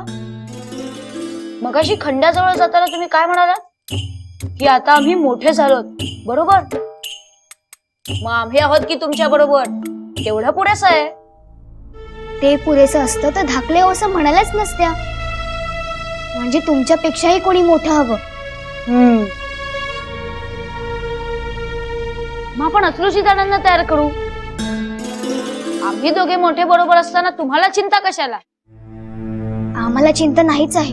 मगाशी खंड्याजवळ जाताना तुम्ही काय म्हणालात की आता आम्ही मोठे झालोत, बरोबर? मग आम्ही आहोत की तुमच्या बरोबर, तेवढं पुरेसं आहे. ते पुरेसं असतं तर धाकल्याऊ असं म्हणायलाच नसत्या. म्हणजे तुमच्यापेक्षाही कोणी मोठं हवं. मग आपण अथरुची जणांना तयार करू. आम्ही दोघे मोठे बरोबर असताना तुम्हाला चिंता कशाला? आम्हाला चिंता नाहीच आहे.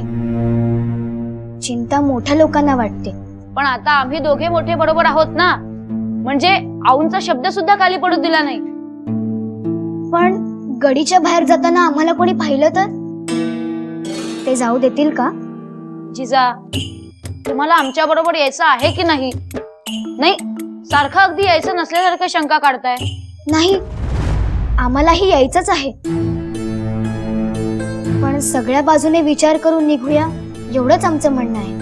चिंता मोठ्या लोकांना वाटते. पण आता आम्ही दोघे मोठे बरोबर आहोत ना, म्हणजे आऊंचा शब्द सुद्धा खाली पडू दिला नाही. पण गडीच्या बाहेर जाताना आम्हाला कोणी पाहिलं तर ते जाऊ देतील का? जिजा, तुम्हाला आमच्या बरोबर यायचं आहे की नाही? नाही, सारखं अगदी यायचं नसल्यासारखं शंका काढताय. नाही, आम्हालाही यायचंच आहे. पण सगळ्या बाजूने विचार करून निघूया, एवढंच आमचं म्हणणं आहे.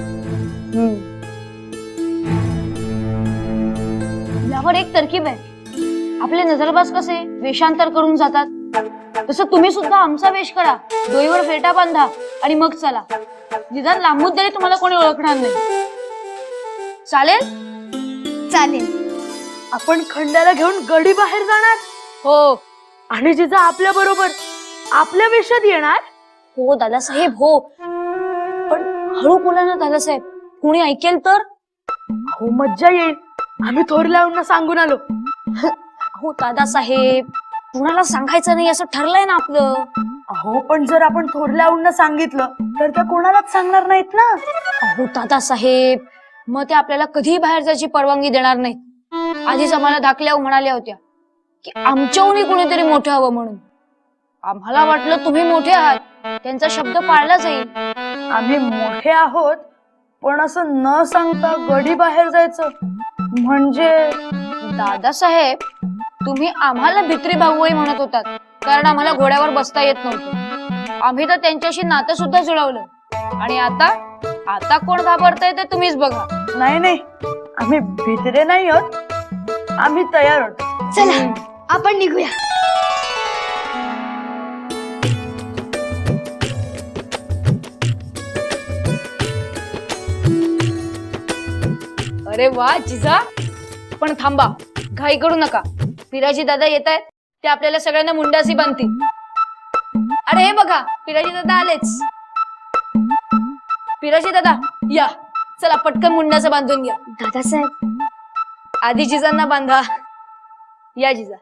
यावर एक तरकीब आहे. आपले नजरबाज कसे वेषांतर करून जातात, तसं तुम्ही सुद्धा आमचा वेश करा, डोईवर फेटा बांधा आणि मग चला. निदान लांबून तरी तुम्हाला कोणी ओळखणार नाही. चालेल? चालेल. आपण खंड्याला घेऊन गडी बाहेर जाणार. हो. आणि जिजा आपल्या बरोबर आपल्या वेशात येणार. हो दादासाहेब, हो. पण हळू बोला ना दादासाहेब, कोणी ऐकेल तर? हो, मज्जा येईल. आम्ही थोरल्याहून सांगून आलो. हो दादासाहेब, कुणाला सांगायचं नाही असं ठरलंय ना आपलं. हो, पण जर आपण थोरल्याहून सांगितलं तर त्या कोणालाच सांगणार नाहीत ना. हो दादासाहेब, मग ते आपल्याला कधीही बाहेर जायची परवानगी देणार नाहीत. आधीच आम्हाला धाकल्या म्हणाल्या होत्या की आमच्याहूनही कोणीतरी मोठं हवं म्हणून. आम्हाला वाटलं तुम्ही मोठे आहात, त्यांचा शब्द पाळला जाईल. आम्ही मोठे आहोत, पण असं न सांगता गडी बाहेर जायचं म्हणजे? दादासाहेब, तुम्ही आम्हाला भित्री भाऊही म्हणत होतात, कारण आम्हाला घोड्यावर बसता येत नव्हतं. आम्ही तर त्यांच्याशी नातं सुद्धा जुळवलं. आणि आता कोण घाबरतंय ते तुम्हीच बघा. नाही नाही, आम्ही भित्रे नाही आहोत, आम्ही तयार आहोत. चला आपण निघूया. अरे वा जिजा, पण थांबा, घाई करू नका. पिराजी दादा येत आहेत, ते आपल्याला सगळ्यांना मुंडासी बांधतील. अरे हे बघा, पिराजी दादा आलेच. पिराजी दादा या, चला पटकन मुंडाचं बांधून घ्या. दादासाहेब, आधी जिजांना बांधा. या जिजा.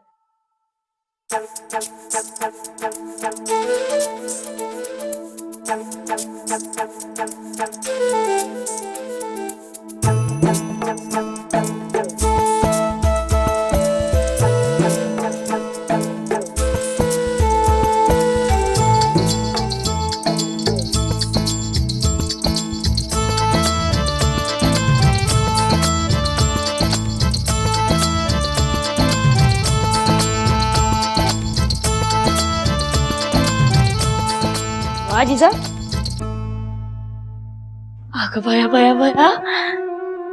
वा जिजा. अगं बया बया बया,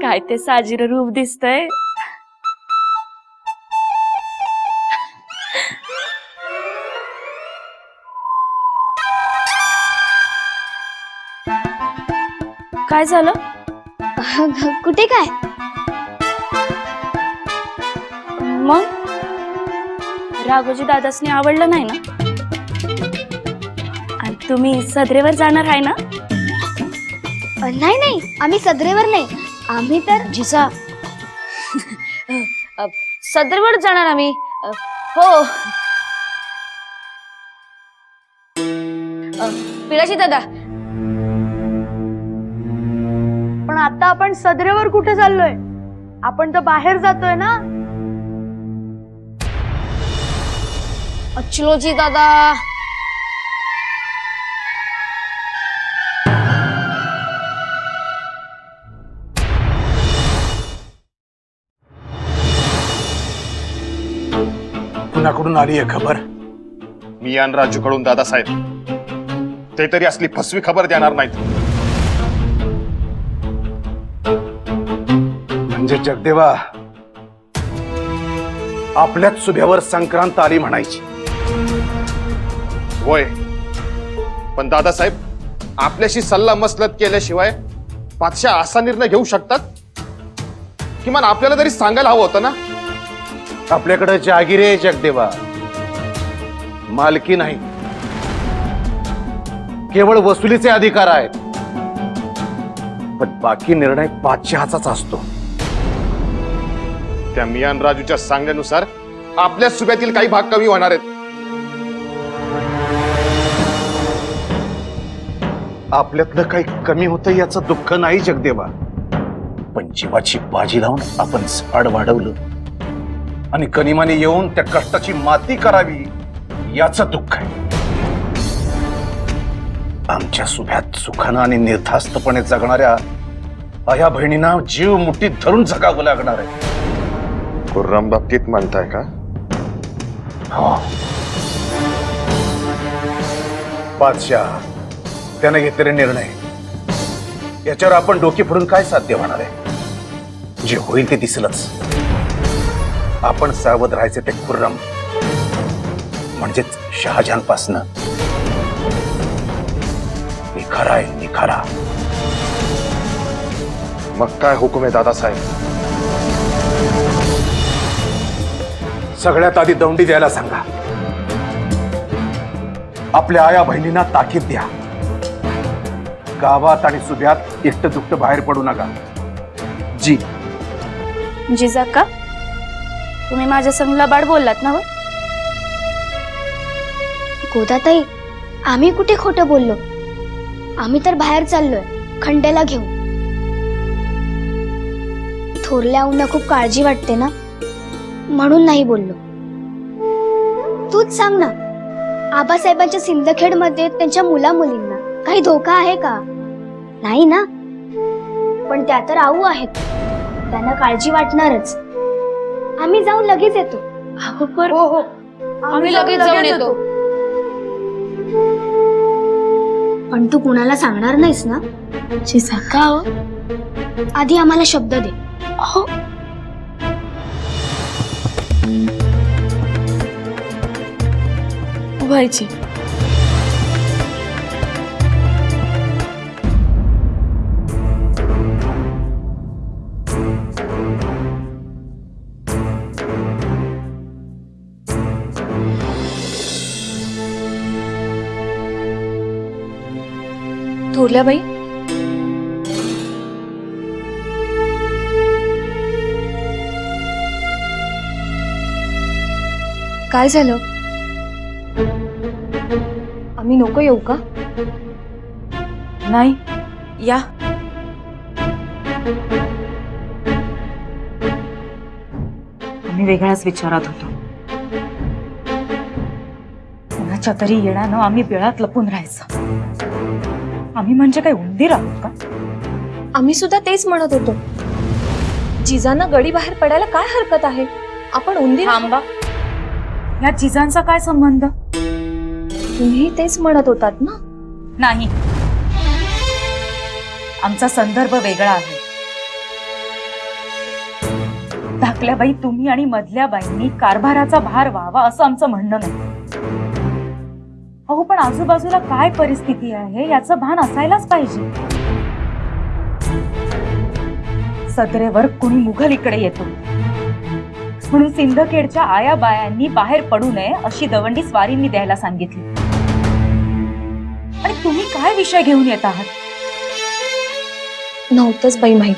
काय ते साजिर रूप दिसतंय. काय झालं? कुठे काय? मग राघोजी दादासनी आवडलं नाही ना? आणि तुम्ही सदरेवर जाणार आहे ना? नाही नाही, आम्ही सदरेवर नाही, आम्ही तर जिजा सदरवर जाणार आम्ही. हो. पिराजी दादा, पण आता आपण सदरेवर कुठे चाललोय? आपण तर बाहेर जातोय ना. अचलोजी दादा, कुणाकडून आली आहे खबर? मी आणि राजूकडून दादासाहेब. ते तरी असली फसवी खबर देणार नाहीत. म्हणजे जगदेवा आपल्याच सुभ्यावर संक्रांत आली म्हणायची. होय, पण दादासाहेब आपल्याशी सल्ला मसलत केल्याशिवाय बादशाह असा निर्णय घेऊ शकतात? किमान आपल्याला तरी सांगायला हवं होतं ना. आपल्याकडे जागीर आहे जगदेवा, मालकी नाही, केवळ वसुलीचे अधिकार आहेत. पण बाकी निर्णय बादशहाचाच असतो. त्या मियान राजूच्या सांगण्यानुसार आपल्या सुभ्यातील काही भाग कमी होणार आहेत. आपल्यातलं काही कमी होतं याचं दुःख नाही जगदेवा, पण जीवाची बाजी लावून आपण झाड वाढवलं आणि कनिमाने येऊन त्या कष्टाची माती करावी याचं दुःख आहे. आमच्या सुभ्यात सुखानं आणि निर्धास्तपणे जगणाऱ्या आया बहिणींना जीव मुठीत धरून जगावं लागणार आहे. खुर्रम बाबतीत म्हणताय का? हो. बादशाह त्याने घेतलेले निर्णय याच्यावर आपण डोके फोडून काय साध्य होणार आहे? जे होईल ते दिसलंच. आपण सावध राहायचे ते खुर्रम म्हणजेच शहाजहान पासनं निखारा आहे, निखारा. मग काय हुकूम आहे दादासाहेब? सगळ्यात आधी दौंडी द्यायला सांगा. आपल्या आया बहिणींना ताकीद द्या. गावात आणि सुभ्यात एकटं दुकटं बाहेर पडू नका. जी जिजाका, तुम्ही माझ्या संगला बाड बोललात ना? गोदाताई, आम्ही कुठे खोटं बोललो? आम्ही तर बाहेर चाललोय खंड्याला घेऊन. थोरल्या आऊंना खूप काळजी वाटते ना, म्हणून नाही बोललो. तूच सांग ना, आबासाहेबांच्या सिंदखेड मध्ये त्यांच्या मुला मुलींना काही धोका आहे का? नाही ना. पण त्या तर आऊ आहेत, त्यांना काळजी वाटणारच. आम्ही जाऊन लगेच येतो. हो हो, आम्ही लगेच जाऊन येतो. पण तू कुणाला सांगणार नाहीस ना? जिजाका, आधी आम्हाला शब्द दे. हो. व्हायची. थोरल्याबाई, काय झालं? आम्ही नको येऊ का? नाही, या. आम्ही वेगळाच विचारात होतो. कोणाच्या तरी येण्यानं आम्ही बिळात लपून राहायचं. आम्ही म्हणजे काय उंदीर आहोत का? आम्ही सुद्धा तेच म्हणत होतो. जिजांना गडी बाहेर पडायला काय हरकत आहे? आपण उंदीर थांबा. या जिजांचा काय संबंध? तुम्ही तेच म्हणत होतात ना? नाही, आमचा संदर्भ वेगळा आहे. धाकल्या बाई तुम्ही आणि मधल्या बाईंनी कारभाराचा भार व्हावा असं आमचं म्हणणं नाही. अहो, पण आजूबाजूला काय परिस्थिती आहे याचं भान असायलाच पाहिजे. सदरेवर कुणी मुघल इकडे येतो म्हणून सिंदखेडच्या आया बायांनी बाहेर पडू नये अशी दवंडी स्वारींनी द्यायला सांगितली. आणि तुम्ही काय विषय घेऊन येत आहात? नव्हतंच बाई माहीत.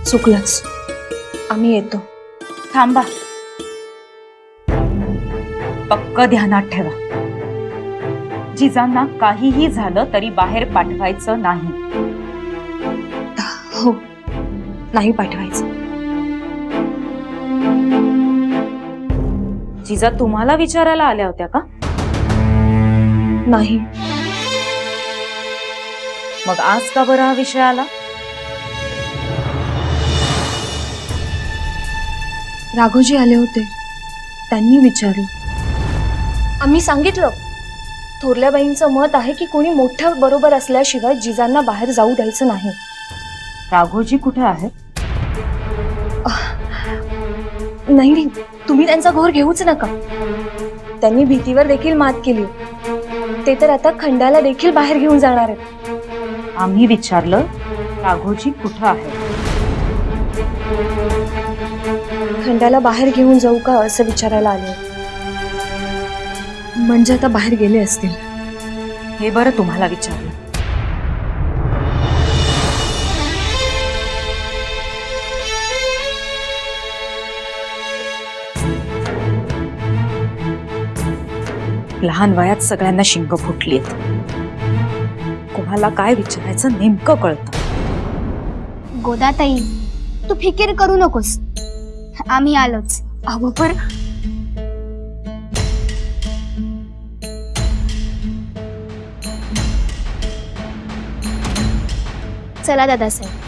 चुकलंच. आम्ही येतो. थांबा. पक्क ध्यानात ठेवा, जिजांना काहीही झालं तरी बाहेर पाठवायचं नाही. हो, नाही पाठवायचं. जिजा तुम्हाला विचारायला आल्या होत्या का? नाही. मग आज का बरं हा विषय आला? राघोजी आले होते. त्यांनी विचारलं. आम्ही सांगितलं थोरल्या बाईंचं मत आहे की कोणी मोठ्या बरोबर असल्याशिवाय जिजांना बाहेर जाऊ द्यायचं नाही. राघोजी कुठे आहेत? नाही नाही, तुम्ही त्यांचा घोर घेऊच नका. त्यांनी भीतीवर देखील मात केली. ते तर आता खंडाला देखील बाहेर घेऊन जाणार आहेत. आम्ही विचारलं राघोजी कुठे आहेत? खंडाला बाहेर घेऊन जाऊ का असं विचारायला आले. म्हणजे आता बाहेर गेले असतील. हे बरं तुम्हाला विचारलं. लहान वयात सगळ्यांना शिंग फुटलीत. कोणाला काय विचारायचं नेमकं कळतं. गोदाताई, तू फिकीर करू नकोस, आम्ही आलोच. अहो पण चला दादासाहेब.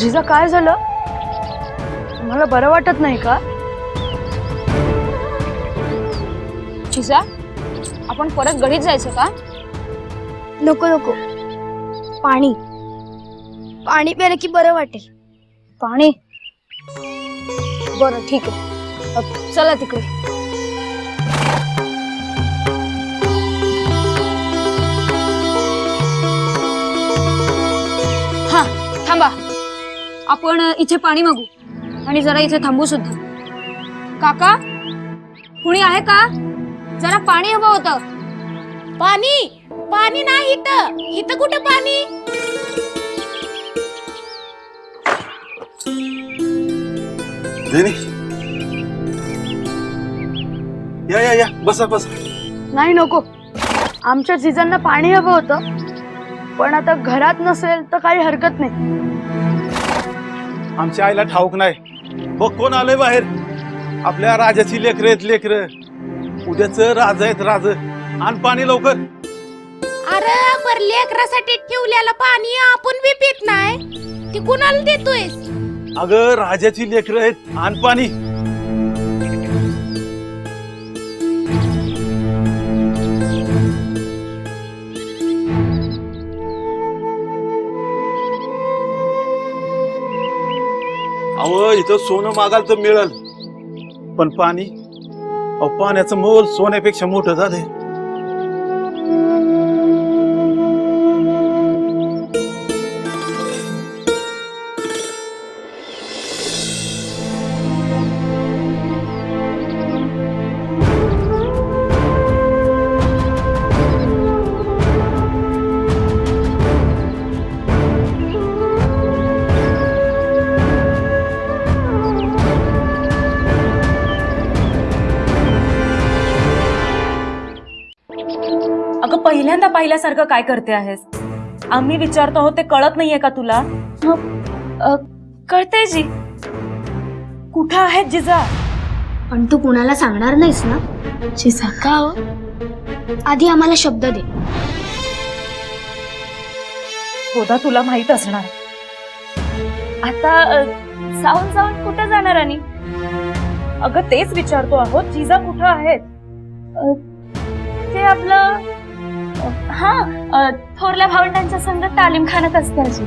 जिजा, काय झालं? तुम्हाला बरं वाटत नाही का? जिजा, आपण परत गडीत जायचं का? नको नको, पाणी पाणी प्यायलं की बरं वाटेल. पाणी? बरं ठीक आहे, चला तिकडे. हा थांबा, आपण इथे पाणी मागू आणि जरा इथे थांबू सुद्धा. काका, कुणी आहे का? जरा पाणी हवं होतं. पाणी? पाणी नाही इथं. इथं कुठं पाणी? या या या, बसा बसा. नाही नको, आमच्या जिजांना पाणी हवं होतं, पण आता घरात नसेल तर काही हरकत नाही. आमच्या आईला ठाऊक नाही. बघ कोण आलंय बाहेर. आपल्या राजाची लेकरं आहेत लेकरं. उद्याच राज आहेत राज. आण पाणी लवकर. अरे पर लेकरासाठी ठेवलेलं पाणी आपण बी पित नाही. ती कुणाला देतोय? अगं राजाची लेकरं आहेत. आण पाणी. अहो इथं सोनं मागाल तर मिळेल, पण पाणी, अहो पाण्याचं मोल सोन्यापेक्षा मोठं झालंय. अगं पहिल्यांदा पाहिल्यासारखं काय करते आहेस? आम्ही विचारतो आहोत ते कळत नाहीये का तुला? कळतंय जी. कुठं आहेत जिजा? पण तू कुणाला सांगणार नाहीस ना? जिजा का हो? आधी आम्हाला शब्द दे. गोदा तुला माहित असणार. आता जाऊन जाऊन कुठं जाणार? आणि अगं तेच विचारतो आहोत, जिजा कुठं आहेत? ते आपलं थोरल्या भावंडांच्या संग तालीम खाण्यात असते अशी.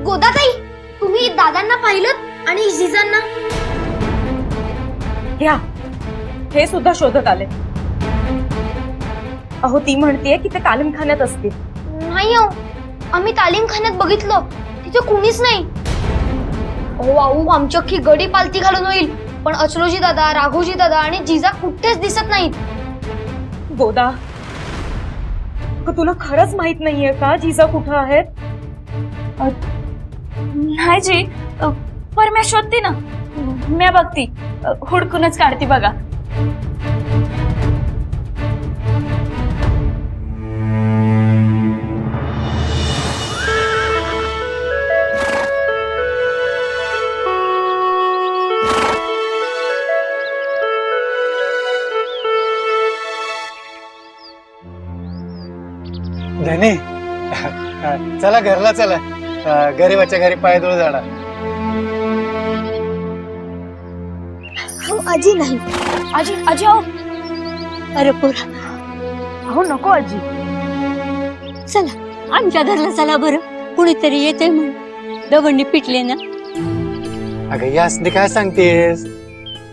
गोदाताई, तुम्ही दादांना पाहिलं आणि जिजांना? घ्या, हे सुद्धा शोधत आले. अहो ती म्हणतेय की ते तालीम खाण्यात असतील. नाही हो, आम्ही तालीम खाण्यात बघितलं, तिथे कुणीच नाही. अहो आऊ, आमची अख्खी गडी पालती घालून होईल, पण अचलोजी दादा, राघोजी दादा आणि जिजा कुठेच दिसत नाहीत. गोदा, तुला खरंच माहित नाहीये का जिजा कुठं आहेत? नाही जी, पर मी शोधते ना, मी बघती, हुडकूनच काढते बघा. धनी, चला घरला चला. गरीबाच्या घरी पायदूळ जाणार. हो आजी नाही. आजी आजी आओ. अरे पोरा, अहो नको आजी. चला आमच्या घरला चला बरं. कुणीतरी येते म्हणून दवंडी पिटले ना. अगं यासने काय सांगतेस?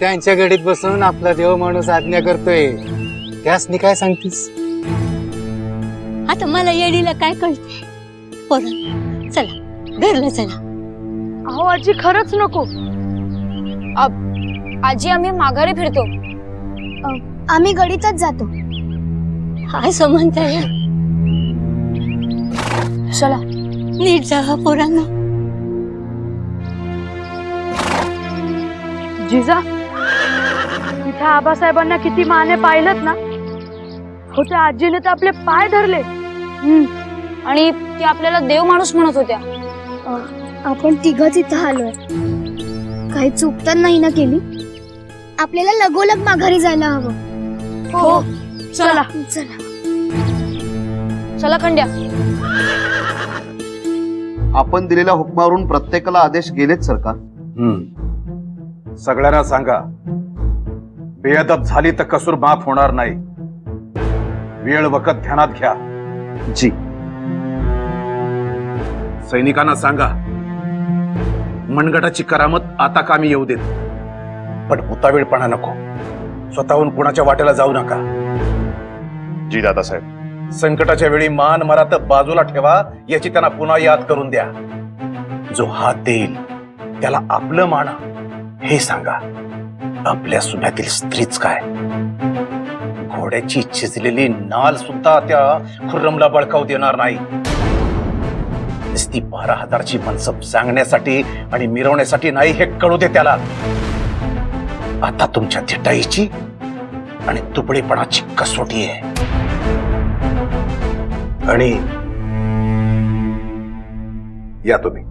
त्यांच्या गडीत बसून आपला देव माणूस आज्ञा करतोय. त्यासनी काय सांगतेस? आता मला येडीला काय कळते? पोरा चला घरला चला. अहो आजी खरंच नको. आजी आम्ही माघारी फिरतो. आम्ही गडीतच जातो. असं म्हणताय? चला नीट जावा पोरांना. जिजा, इथे आबासाहेबांना किती माने पाहिलं ना. हो, त्या आजीने तर आपले पाय धरले. आणि ते आपल्याला देव माणूस म्हणत होत्या. आपण तिघच इथं आलोय. काही चूक तर नाही ना केली? आपल्याला लगोलग माघारी जायला हवं. हो चला चला. चला खंड्या. आपण दिलेल्या हुकमावरून प्रत्येकाला आदेश गेलेच सरकार. सगळ्यांना सांगा, बेअदब झाली तर कसूर माफ होणार नाही. वेळ वकत ध्यानात घ्या. जी. सैनिकांना सांगा, मनगटाची करामत आता कामी येऊ देत, पण उतावीळपणा नको. स्वतःहून कुणाच्या वाट्याला जाऊ नका. जी दादासाहेब. संकटाच्या वेळी मान मरात बाजूला ठेवा, याची त्यांना पुन्हा याद करून द्या. जो हात देईल त्याला आपलं माना हे सांगा. आपल्या सुन्यातील स्त्रीच काय, घोड्याची चिजलेली नाल सुद्धा त्या खुर्रमला बळकावू देणार नाही. ती 12,000ची मनसब सांगण्यासाठी आणि मिरवण्यासाठी नाही हे कळू दे त्याला. आता तुमच्या धिटाईची आणि तुबडेपणाची कसोटी आहे. आणि या तुम्ही.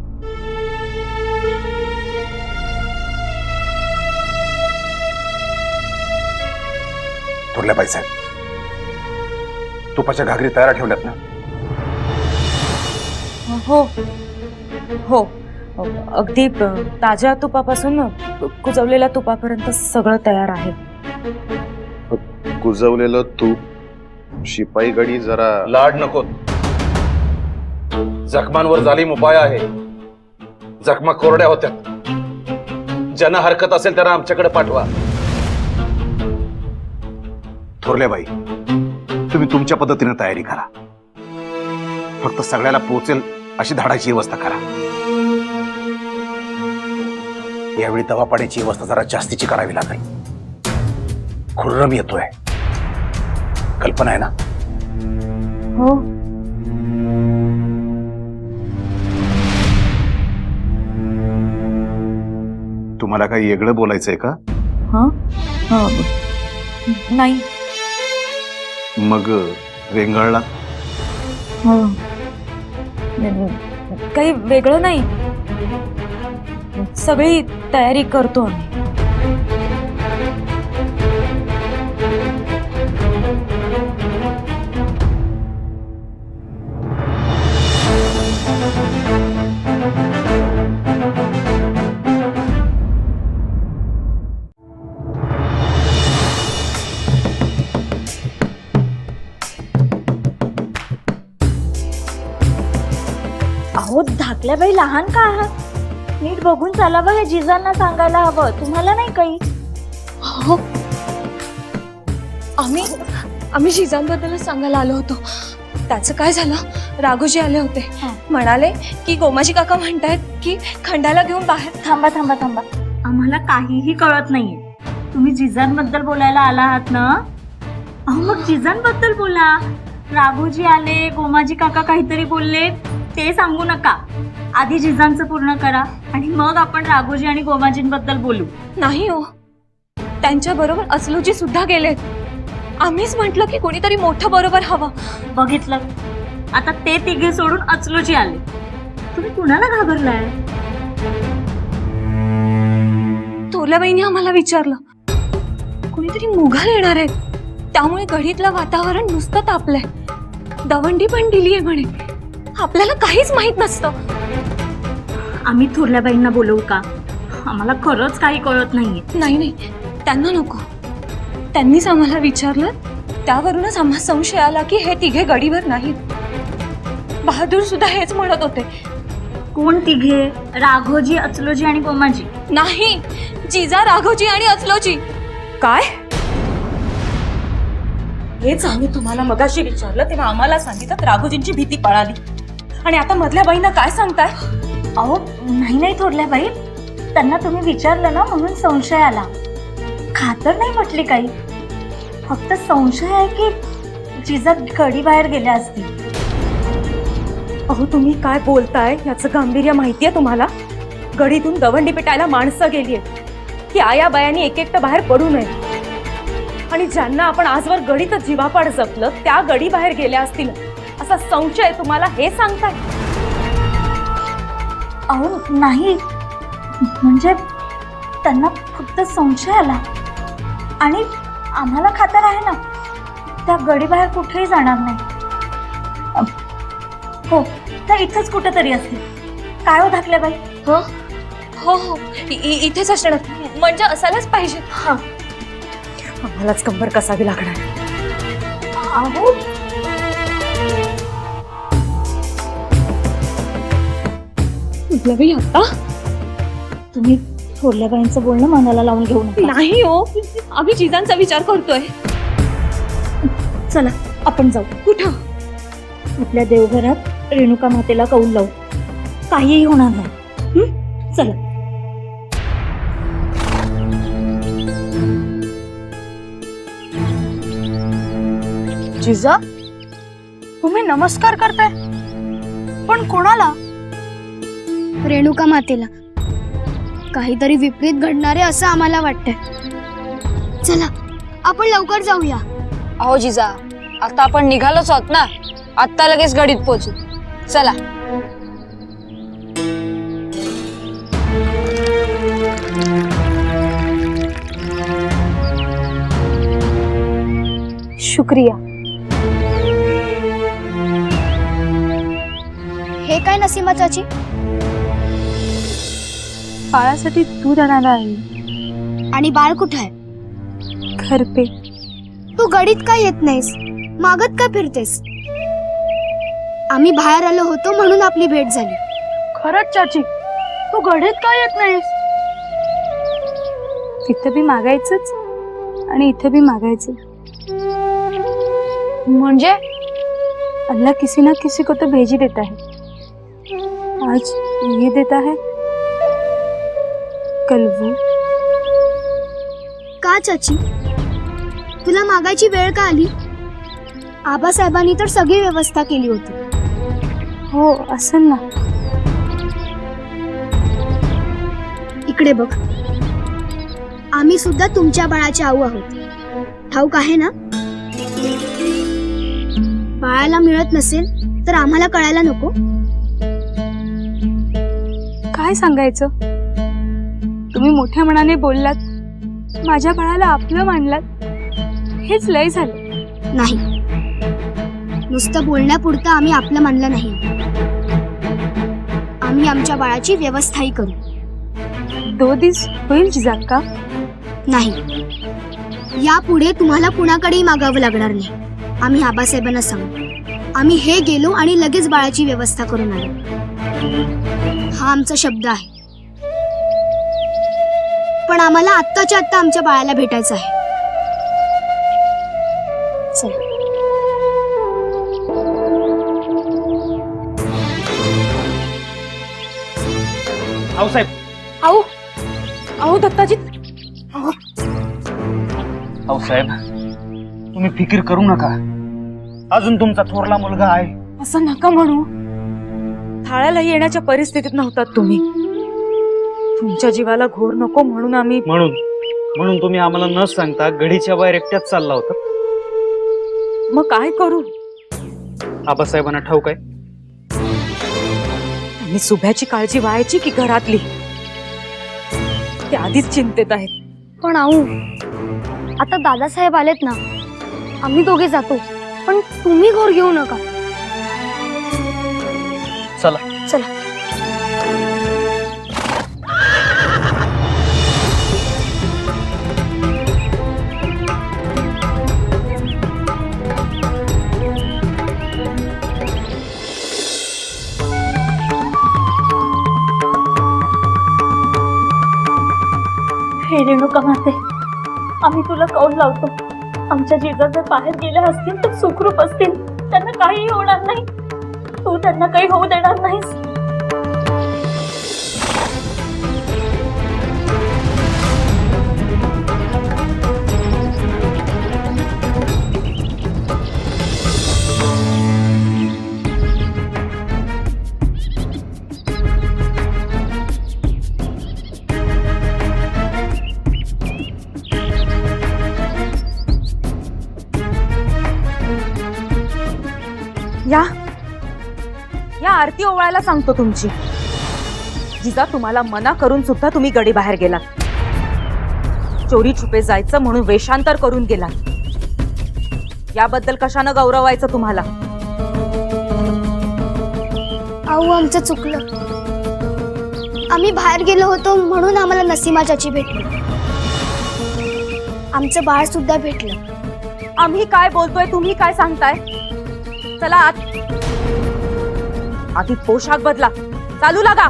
थोरल्या बाईसाहेब, तुपाच्या घागरी तयार ठेवल्यात ना? हो हो, अगदी ताज्या तुपापासून कुजवलेल्या तुपापर्यंत सगळं तयार आहे. कुजवलेलं तूप, शिपाई गडी जरा लाड नको. जखमांवर जालीम उपाय आहे. जखमा कोरड्या होत्या. ज्यांना हरकत असेल त्यांना आमच्याकडे पाठवा. थोरल्याबाई, तुम्ही तुमच्या पद्धतीने तयारी करा. फक्त सगळ्याला पोहोचेल अशी धाडाची व्यवस्था करा. यावेळी दवा पाण्याची व्यवस्था जरा जास्तीची करावी लागेल. खुर्रम येतोय, कल्पना आहे ना? हो. तुम्हाला काही वेगळं बोलायचंय का? नाही. मग रेंगाळला? काही वेगळं नाही, सगळी तयारी करतो आम्ही. अहो धाकल्याबाई लहान का आहात? नीट बघून चालावं, हे जिजांना सांगायला हवं, तुम्हाला नाही काही. हो आम्ही जिजांबद्दलच सांगायला आलो होतो. त्याचं काय झालं, राघोजी आले होते, म्हणाले की गोमाजी काका म्हणतायत की खंडाला घेऊन बाहेर. थांबा थांबा थांबा, आम्हाला काहीही कळत नाहीये. तुम्ही जिजांबद्दल बोलायला आला आहात ना? अहो मग जिजांबद्दल बोला. राघोजी आले, गोमाजी काका काहीतरी बोलले, ते सांगू नका. आधी जिजांचं पूर्ण करा आणि मग आपण राघोजी आणि गोमाजींबद्दल बोलू. नाही हो, त्यांच्या बरोबर असलूजी सुद्धा गेलेत. आम्हीच म्हटलं की कोणीतरी मोठं बरोबर हवं. बघितलं, आता ते तिघे सोडून अचलूजी आले. तुम्ही कुणाला घाबरलाय? थोरल्याबाईंनी आम्हाला विचारलं, कोणीतरी मुघल येणार आहेत, त्यामुळे गडीतलं वातावरण नुसतं तापलंय, दवंडी पण दिलीये म्हणे. आपल्याला काहीच माहित नसतं. आम्ही थोरल्याबाईंना बोलवू का? आम्हाला खरंच काही कळत नाहीये. नाही, त्यांना नको. त्यांनीच आम्हाला विचारलं, त्यावरूनच आम्हाला संशय आला की हे तिघे गडीवर नाहीत. बहादूर सुद्धा हेच म्हणत होते. कोण तिघे? राघोजी, अचलोजी आणि गोमाजी? नाही, जिजा, राघोजी आणि अचलोजी. काय? हेच आम्ही तुम्हाला मगाशी विचारलं तेव्हा आम्हाला सांगितलं राघोजींची भीती पळाली, आणि आता मधल्या बाईंना काय सांगताय? अहो नाही थोरल्याबाई, त्यांना तुम्ही विचारलं ना म्हणून संशय आला. खातर नाही म्हटली काही, फक्त संशय आहे की जिजा गडी बाहेर गेल्या असतील. अहो तुम्ही काय बोलताय याचं गांभीर्य माहितीये तुम्हाला? गडीतून दवंडी पेटायला माणसं गेलीये की आया बायांनी एक एकटं बाहेर पडू नये, आणि ज्यांना आपण आजवर गडीतच जीवापाड जपलं त्या गडी बाहेर गेल्या असतील असा संशय तुम्हाला हे सांगताय? अहो नाही, म्हणजे त्यांना फक्त संशय आला, आणि आम्हाला खातर आहे ना त्या गडी बाहेर कुठेही जाणार नाही. हो, तर इथंच कुठेतरी असतील. काय हो धाकल्याबाई? हो, इथेच असणार, म्हणजे असायलाच पाहिजे. हा, आम्हालाच कंबर कसावी लागणार. अहो आता तुम्ही थोरल्याबाईंचं बोलणं मनाला लावून घेऊ नका. नाही हो, आम्ही जिजांचा विचार करतोय. चला आपण जाऊ. कुठं? आपल्या देवघरात रेणुका मातेला कौल लावू, काहीही होणार नाही. चला. जिजा, तुम्ही नमस्कार करताय, पण कोणाला? रेणुका मातेला. काहीतरी विपरीत घडणार आहे असं आम्हाला वाटतंय. चला आपण लवकर जाऊया. अहो जिजा, आता आपण निघालोच आहोत ना, आत्ता लगेच गडीत पोहोचू. चला. शुक्रिया. हे काय नसीमा चाची? बाळासाठी दूध आणायला आहे. आणि बाळ कुठं आहे? घरपे. तू गडीत काय येत नाहीस, मागत का फिरतेस? आम्ही बाहेर आलो होतो म्हणून आपली भेट झाली. खरंच चाची, तू गडीत काय येत नाहीस? तिथं बी मागायचंच आणि इथं बी मागायचं. म्हणजे अल्लाह किसी ना किसी को तो भेज ही देता है. आज ये देता है, कल वो. का चाची, तुला मागायची वेळ का आली? आबासाहेबांनी तर सगळी व्यवस्था केली होती. हो असं ना. इकडे बघ, आम्ही सुद्धा तुमच्या बाळाचे आऊ आहोत, ठाऊक आहे ना? बाळाला मिळत नसेल तर आम्हाला कळायला नको? काय सांगायचं? तुम्ही मोठ्या मनाने बोललात, माझ्या बाळाला आपलं मानलात, हेच लय झालं. नाही, नुसतं बोलण्यापुरतं आम्ही आपलं मानलं नाही. आम्ही आमच्या बाळाची व्यवस्थाही करू. 2 दिवस होईल जिजाक्का? नाही, यापुढे तुम्हाला कुणाकडेही मागावं लागणार नाही. आम्ही आबासाहेबांना सांगू, आम्ही हे गेलो आणि लगेच बाळाची व्यवस्था करून आलो. हा आमचा शब्द आहे. पण आम्हाला आत्ताच्या आत्ता आमच्या बाळाला भेटायचं आहे. चला. आहो साहेब, अहो अहो दत्ताजी, आहो साहेब, तुम्ही फिकीर करू नका. अजून तुमचा थोरला मुलगा आहे. असं नका म्हणू. थाळ्याला येण्याच्या परिस्थितीत नव्हतात तुम्ही. तुमच्या जीवाला घोर नको म्हणून आम्ही म्हणून तुम्ही आम्हाला न सांगता गडीच्या बाहेर एकट्याच चालला होता. मग काय करू? आबासाहेबांना ठाऊक आहे? त्यांनी सुभ्याची काळजी व्हायची की घरातली, ते आधीच चिंतेत आहेत. पण आऊ, आता दादासाहेब आलेत ना, आम्ही दोघे जातो. पण तुम्ही घोर घेऊ नका. चला. चला. हे रेणुका माते, आम्ही तुला कौल लावतो. आमच्या जिजा जर बाहेर गेल्या असतील तर सुखरूप असतील. त्यांना काही होणार नाही. तू त्यांना काही होऊ देणार नाहीस. या आरती ओवाळायला सांगतो तुमची. जिजा तुम्हाला मना करून सुद्धा तुम्ही गडी बाहेर गेलात. चोरी छुपे जायचं म्हणून वेषांतर करून गेलात. याबद्दल कशानं गौरवायचं तुम्हाला? आऊ, आमचं चुकलं. आम्ही बाहेर गेलो होतो म्हणून आम्हाला नसीमा चाची भेटली. आमचं बाळ सुद्धा भेटलं. आम्ही काय बोलतोय, तुम्ही काय सांगताय? चला आत. आधी पोशाख बदला, चालू लागा.